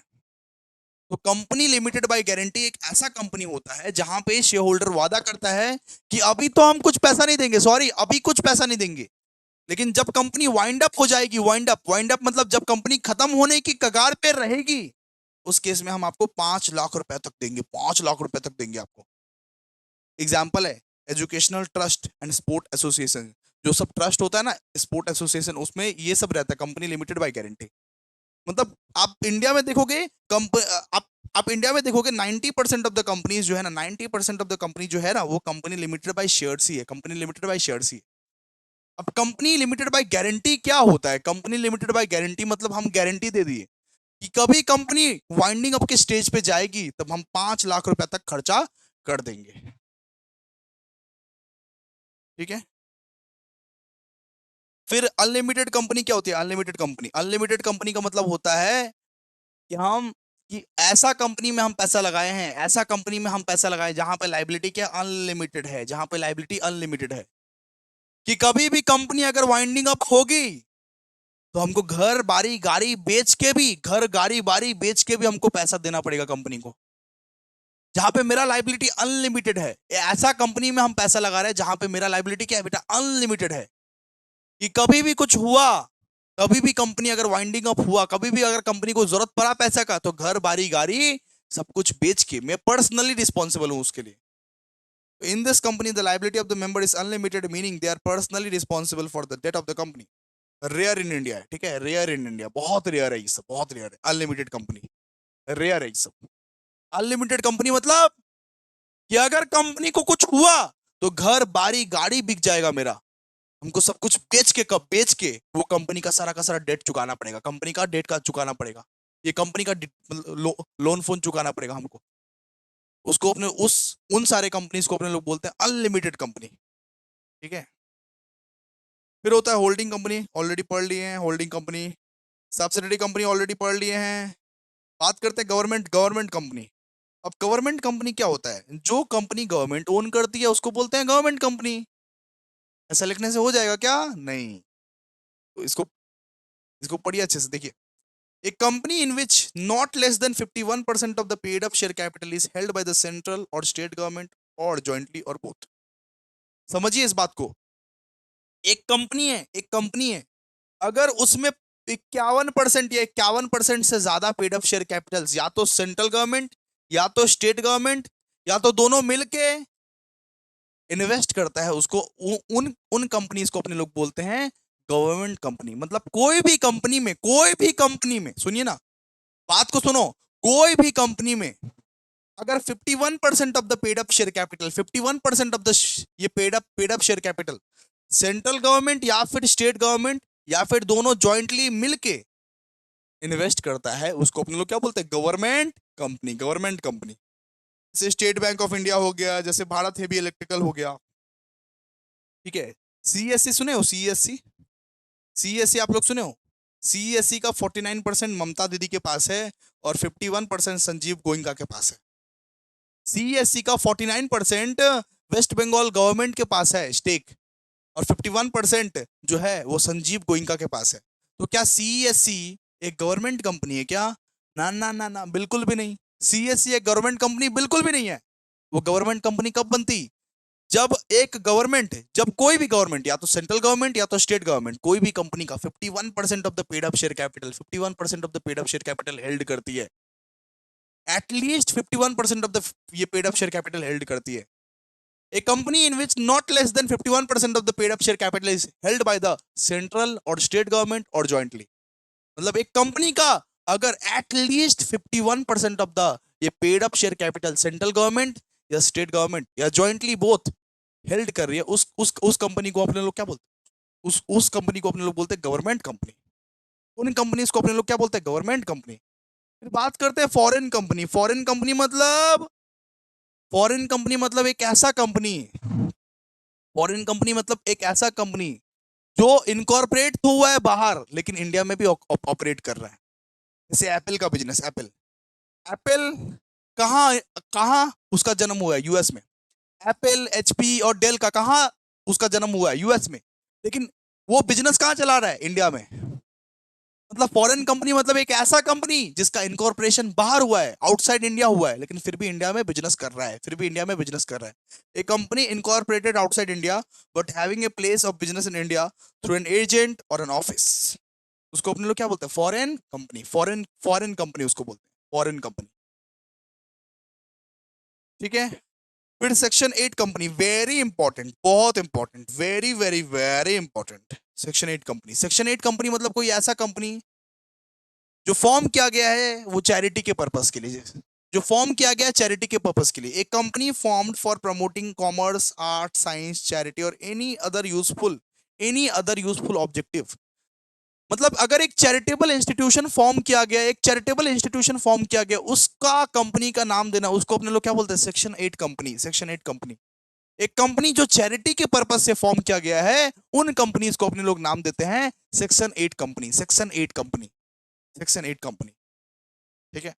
तो कंपनी लिमिटेड बाय गारंटी एक ऐसा कंपनी होता है जहां पे शेयर होल्डर वादा करता है कि अभी तो हम कुछ पैसा नहीं देंगे, सॉरी अभी कुछ पैसा नहीं देंगे, लेकिन जब कंपनी वाइंड अप हो जाएगी, वाइंड अप मतलब जब कंपनी खत्म होने की कगार पे रहेगी, उस केस में हम आपको 5 लाख रुपए तक देंगे, 5 लाख रुपए तक देंगे आपको। एग्जाम्पल है educational trust and sport association, जो सब ट्रस्ट होता है ना, स्पोर्ट एसोसिएशन, उसमें ये सब रहता है कंपनी लिमिटेड बाय गारंटी। मतलब आप इंडिया में देखोगे आप इंडिया में देखोगे 90% ऑफ द कंपनीज जो है ना, 90% ऑफ द कंपनी जो है ना, वो कंपनी लिमिटेड बाय शेयर्स ही है, कंपनी लिमिटेड बाय शेयर्स ही है। अब कंपनी लिमिटेड बाय गारंटी क्या होता है, कंपनी लिमिटेड बाय गारंटी मतलब हम गारंटी दे दिए कि कभी कंपनी वाइंडिंग अप के स्टेज पे जाएगी तब हम 5 लाख रुपए तक खर्चा कर देंगे। ठीक है, फिर अनलिमिटेड कंपनी क्या होती है, अनलिमिटेड कंपनी का मतलब होता है कि हम कि ऐसा कंपनी में हम पैसा लगाए हैं, ऐसा कंपनी में हम पैसा लगाए जहां पे लाइबिलिटी क्या अनलिमिटेड है, जहां पे लाइबिलिटी अनलिमिटेड है, कि कभी भी कंपनी अगर वाइंडिंग अप होगी तो हमको घर बारी गाड़ी बेच के भी, घर गाड़ी बारी बेच के भी हमको पैसा देना पड़ेगा कंपनी को। जहां पे मेरा लाइबिलिटी अनलिमिटेड है, ऐसा कंपनी में हम पैसा लगा रहे हैं जहां पे मेरा लाइबिलिटी क्या है बेटा अनलिमिटेड है, कि कभी भी कुछ हुआ, कभी भी कंपनी अगर वाइंडिंग अप हुआ, कभी भी अगर कंपनी को जरूरत पड़ा पैसा का, तो घर बारी गाड़ी सब कुछ बेच के मैं पर्सनली रिस्पॉन्सिबल हूं उसके लिए। In this company the liability of the member is unlimited, meaning they are personally responsible for the debt of the company. Rare in India है, ठीक है, रेयर इन इंडिया, बहुत रेयर है ये सब, बहुत रेयर है अनलिमिटेड कंपनी, रेयर है ये सब। अनलिमिटेड कंपनी मतलब कि अगर कंपनी को कुछ हुआ तो घर बारी गाड़ी बिक जाएगा मेरा, हमको सब कुछ बेच के, कब बेच के वो कंपनी का सारा डेट चुकाना पड़ेगा, कंपनी का डेट का चुकाना पड़ेगा, ये कंपनी का लोन फोन चुकाना पड़ेगा हमको, उसको अपने उस उन सारे कंपनीज को अपने लोग बोलते हैं अनलिमिटेड कंपनी। ठीक है, फिर होता है होल्डिंग कंपनी, ऑलरेडी पढ़ लिए हैं holding company. Subsidiary company already पढ़ लिए हैं। बात करते हैं गवर्नमेंट कंपनी। अब गवर्नमेंट कंपनी क्या होता है, जो कंपनी गवर्नमेंट ओन करती है उसको बोलते हैं गवर्नमेंट कंपनी। ऐसा लिखने से हो जाएगा क्या, नहीं, तो इसको इसको पढ़िए अच्छे से, देखिए। A company in which not less than 51% of the paid up share capital is held by the central or state government or jointly or both। समझिए इस बात को, एक कंपनी है, अगर उसमें 51% या 51% से ज्यादा पेड अप शेयर कैपिटल्स या तो सेंट्रल गवर्नमेंट या तो स्टेट गवर्नमेंट या तो दोनों मिलके इन्वेस्ट करता है, उसको उन उन कंपनीज को अपने लोग बोलते हैं गवर्नमेंट कंपनी। मतलब कोई भी कंपनी में सुनिए ना, बात को सुनो, कोई भी कंपनी में अगर 51% of the paid up share capital, 51% of the ये paid up share capital central government या फिर स्टेट गवर्नमेंट या फिर दोनों जॉइंटली मिलके इन्वेस्ट करता है, उसको अपने लोग क्या बोलते हैं, गवर्नमेंट कंपनी, गवर्नमेंट कंपनी। जैसे स्टेट बैंक ऑफ इंडिया हो गया, जैसे भारत हेवी इलेक्ट्रिकल हो गया। ठीक है, सीएससी सुने हो, सीएससी, सीएससी आप लोग सुने हो, सीएससी का 49% ममता दीदी के पास है और 51% संजीव गोयनका के पास है। सीईएससी का 49% वेस्ट बंगाल गवर्नमेंट के पास है स्टेक, और 51% जो है वो संजीव गोइंका के पास है। तो क्या सीईएससी एक गवर्नमेंट कंपनी है क्या? ना ना ना ना, बिल्कुल भी नहीं। सीईएससी एक गवर्नमेंट कंपनी बिल्कुल भी नहीं है। वो गवर्नमेंट कंपनी कब बनती? जब एक गवर्नमेंट, जब कोई भी गवर्नमेंट, या तो सेंट्रल गवर्नमेंट या तो स्टेट गवर्नमेंट, कोई भी कंपनी का 51% of the paid up share capital, 51% of the paid up share capital held करती है, एटलीस्ट 51% ऑफ द ये paid up share capital held करती है। A company in which not less than 51% of the paid up share capital is held by the central or state government or jointly। मतलब एक company का अगर at least 51% of the ये paid up share capital central government या state government या jointly both held कर रही है, उस कंपनी को अपने लोग क्या बोलते हैं? उस कंपनी को अपने लोग बोलते हैं गवर्नमेंट कंपनी। उन कंपनीज को अपने लोग क्या बोलते हैं? Government company. फिर बात करते हैं फॉरेन कंपनी। फॉरेन कंपनी मतलब एक ऐसा कंपनी, फॉरेन कंपनी मतलब एक ऐसा कंपनी जो इनकॉर्पोरेट तो हुआ है बाहर, लेकिन इंडिया में भी ऑपरेट कर रहा है। जैसे एप्पल का बिजनेस, एप्पल एप्पल कहाँ कहाँ उसका जन्म हुआ है? यूएस में। एप्पल, एचपी और डेल का कहाँ उसका जन्म हुआ है? यूएस में। लेकिन वो बिजनेस कहाँ चला रहा है? इंडिया में। मतलब फॉरेन कंपनी मतलब एक ऐसा कंपनी जिसका इनकॉर्पोरेशन बाहर हुआ है, आउटसाइड इंडिया हुआ है, लेकिन फिर भी इंडिया में बिजनेस कर रहा है, फिर भी इंडिया में बिजनेस कर रहा है। A company incorporated outside India but having a place of business in India through an agent or an office, उसको अपने लोग क्या बोलते हैं? Foreign company. फॉरेन कंपनी उसको बोलते हैं, फॉरेन कंपनी। ठीक है। फिर सेक्शन 8 कंपनी, वेरी इंपॉर्टेंट, बहुत important, very very very important. Section 8 company, section 8 company मतलब कोई ऐसा कंपनी जो फॉर्म किया गया है वो चैरिटी के पर्पस के लिए, जो फॉर्म किया गया है चैरिटी के पर्पस के लिए। एक company formed for promoting commerce, art, science, charity और एनी अदर यूजफुल ऑब्जेक्टिव। मतलब अगर एक चैरिटेबल इंस्टीट्यूशन फॉर्म किया गया, एक चैरिटेबल इंस्टीट्यूशन फॉर्म किया गया, उसका कंपनी का नाम देना, उसको अपने लोग क्या बोलते हैं? Section 8 company. सेक्शन 8 कंपनी एक कंपनी जो चैरिटी के पर्पस से फॉर्म किया गया है, उन कंपनीज को अपने लोग नाम देते हैं section 8 company. Section 8 company, section 8 company. ठीक है।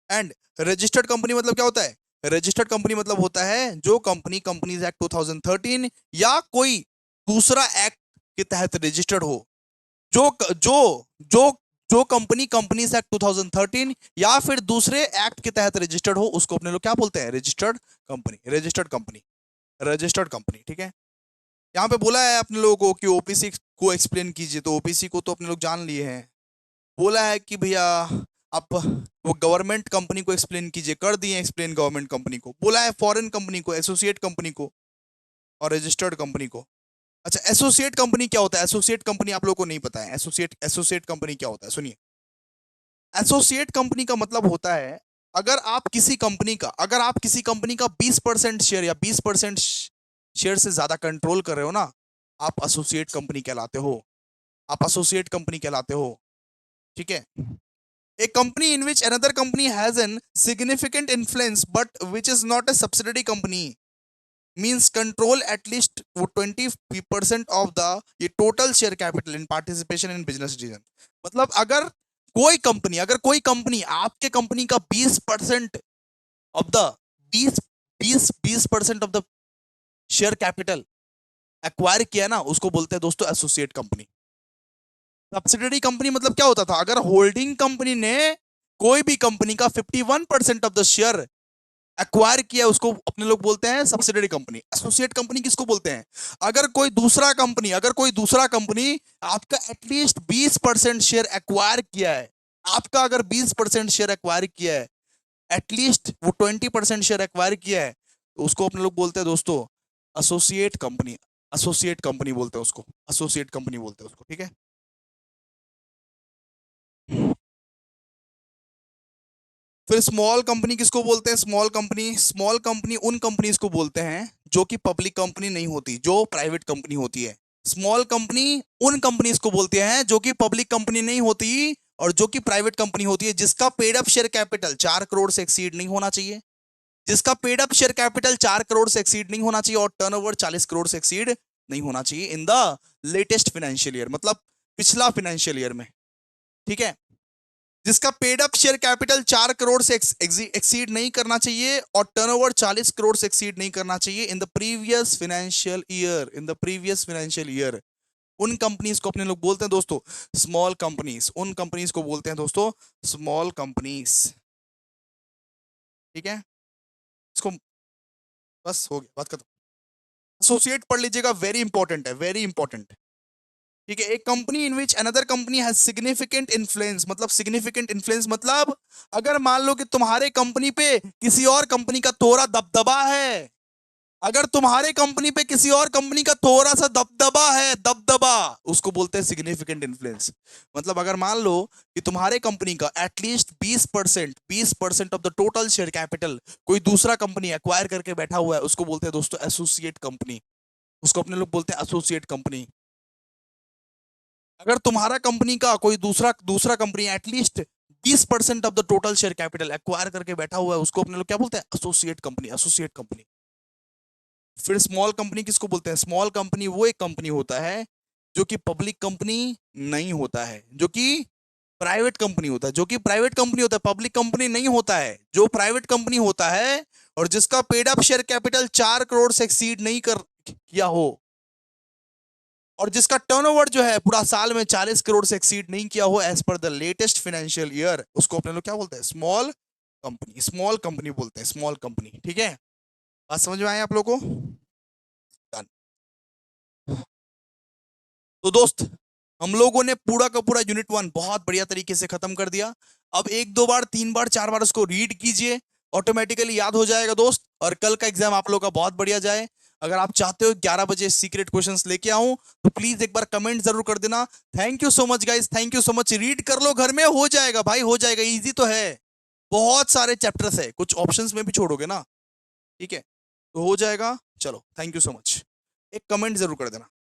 एंड रजिस्टर्ड कंपनी मतलब क्या होता है? रजिस्टर्ड कंपनी मतलब होता है जो कंपनी कंपनीज एक्ट 2013 या कोई दूसरा एक्ट के तहत रजिस्टर्ड हो। जो जो जो जो कंपनी कंपनीज एक्ट 2013 या फिर दूसरे एक्ट के तहत रजिस्टर्ड हो, उसको अपने लोग क्या बोलते हैं? Registered company. Registered company, registered company. ठीक है। यहाँ पे बोला है अपने लोगों को कि ओपीसी को एक्सप्लेन कीजिए, तो ओपीसी को तो अपने लोग जान लिए हैं। बोला है कि भैया आप वो गवर्नमेंट कंपनी को एक्सप्लेन कीजिए, कर दिए एक्सप्लेन गवर्नमेंट कंपनी को। बोला है फॉरेन कंपनी को, एसोसिएट कंपनी को और रजिस्टर्ड कंपनी को। अच्छा, एसोसिएट कंपनी क्या होता है? एसोसिएट कंपनी आप लोगों को नहीं पता है। एसोसिएट कंपनी क्या होता है? सुनिए, एसोसिएट कंपनी का मतलब होता है अगर आप किसी कंपनी का 20% शेयर या 20% शेयर से ज्यादा कंट्रोल कर रहे हो ना, आप एसोसिएट कंपनी कहलाते हो। आप एसोसिएट कंपनी कहलाते हो। ठीक है। A company in which another company has an significant influence but which is not a subsidiary company means control at least 20% of the ये total share capital in participation in business decision। मतलब अगर कोई company आपके company का 20% of the 20% of the share capital acquire किया ना, उसको बोलते हैं दोस्तों एसोसिएट कंपनी। सब्सिडरी कंपनी मतलब क्या होता था? अगर होल्डिंग कंपनी ने कोई भी कंपनी का 51% ऑफ द शेयर एक्वायर किया, उसको अपने लोग बोलते हैं सब्सिडरी कंपनी। एसोसिएट कंपनी किसको बोलते हैं? अगर कोई दूसरा कंपनी आपका एटलीस्ट 20% शेयर एक्वायर किया है, आपका अगर 20% शेयर एक्वायर किया है, एटलीस्ट वो 20% शेयर एक्वायर किया है, तो उसको अपने लोग बोलते हैं दोस्तों एसोसिएट कंपनी। एसोसिएट कंपनी बोलते हैं उसको, एसोसिएट कंपनी बोलते हैं उसको। ठीक है। फिर स्मॉल कंपनी किसको बोलते हैं? स्मॉल कंपनी उन कंपनीज को बोलते हैं जो कि पब्लिक कंपनी नहीं होती, जो प्राइवेट कंपनी होती है। स्मॉल कंपनी उन कंपनीज को बोलते हैं जो कि पब्लिक कंपनी नहीं होती और जो कि प्राइवेट कंपनी होती है, जिसका paid up share capital 4 crore से एक्सीड नहीं होना चाहिए, जिसका paid up share capital 4 crore से एक्सीड नहीं होना चाहिए और टर्नओवर 40 करोड़ से एक्सीड नहीं होना चाहिए in the latest financial year, मतलब पिछला फाइनेंशियल ईयर में। ठीक है। जिसका paid up share capital 4 crore से एक्सीड नहीं करना चाहिए और टर्नओवर 40 करोड़ से एक्सीड नहीं करना चाहिए in the previous financial year, in the previous financial year. उन कंपनीज को अपने लोग बोलते हैं दोस्तों स्मॉल कंपनीज, उन कंपनीज को बोलते हैं दोस्तों स्मॉल कंपनीज। ठीक है, इसको बस हो गया, बात खत्म। एसोसिएट पढ़ लीजिएगा, वेरी इंपॉर्टेंट है, वेरी इंपॉर्टेंट। ठीक है, एक company in which another company has significant influence, मतलब सिग्निफिकेंट इन्फ्लुएंस मतलब अगर मान लो कि तुम्हारे कंपनी पे किसी और कंपनी का थोड़ा दबदबा है, अगर तुम्हारे कंपनी पे किसी और कंपनी का थोड़ा सा दबदबा है, दबदबा, उसको बोलते हैं सिग्निफिकेंट इन्फ्लुएंस। मतलब अगर मान लो कि तुम्हारे कंपनी का at least 20% of the total share capital कोई दूसरा कंपनी एक्वायर करके बैठा हुआ है, उसको बोलते हैं दोस्तों एसोसिएट कंपनी, उसको अपने लोग बोलते हैं एसोसिएट कंपनी। अगर तुम्हारा कंपनी का कोई दूसरा company at least 20% of the total share capital acquire करके बैठा हुआ है, उसको अपने लोग क्या बोलते हैं एसोसिएट कंपनी, एसोसिएट कंपनी। फिर स्मॉल कंपनी किसको बोलते हैं? स्मॉल कंपनी वो एक कंपनी होता है जो कि पब्लिक कंपनी नहीं होता है, जो कि प्राइवेट कंपनी होता है, जो कि प्राइवेट कंपनी होता है, पब्लिक कंपनी नहीं होता है, जो प्राइवेट कंपनी होता है और जिसका paid up share capital 4 crore से एक्सीड नहीं कर किया हो और जिसका टर्नओवर जो है पूरा साल में 40 करोड़ से एक्सीड नहीं किया हो as per the latest financial year, उसको अपने लोग क्या बोलते हैं? स्मॉल कंपनी, स्मॉल कंपनी बोलते हैं, स्मॉल कंपनी। ठीक है, बात समझ में आए आप लोगों को? Done. तो दोस्त हम लोगों ने पूरा का पूरा यूनिट 1 बहुत बढ़िया तरीके से खत्म कर दिया। अब 1-2 बार 3 बार 4 बार उसको रीड कीजिए, ऑटोमेटिकली याद हो जाएगा दोस्त, और कल का एग्जाम आप लोग का बहुत बढ़िया जाए। अगर आप चाहते हो 11 बजे सीक्रेट क्वेश्चंस लेके आऊं तो प्लीज एक बार कमेंट जरूर कर देना। Thank you so much guys, thank you so much. Read कर लो घर में, हो जाएगा भाई, हो जाएगा, इजी तो है, बहुत सारे चैप्टर्स है, कुछ ऑप्शंस में भी छोड़ोगे ना, ठीक है, तो हो जाएगा। चलो थैंक यू सो मच, एक कमेंट जरूर कर देना।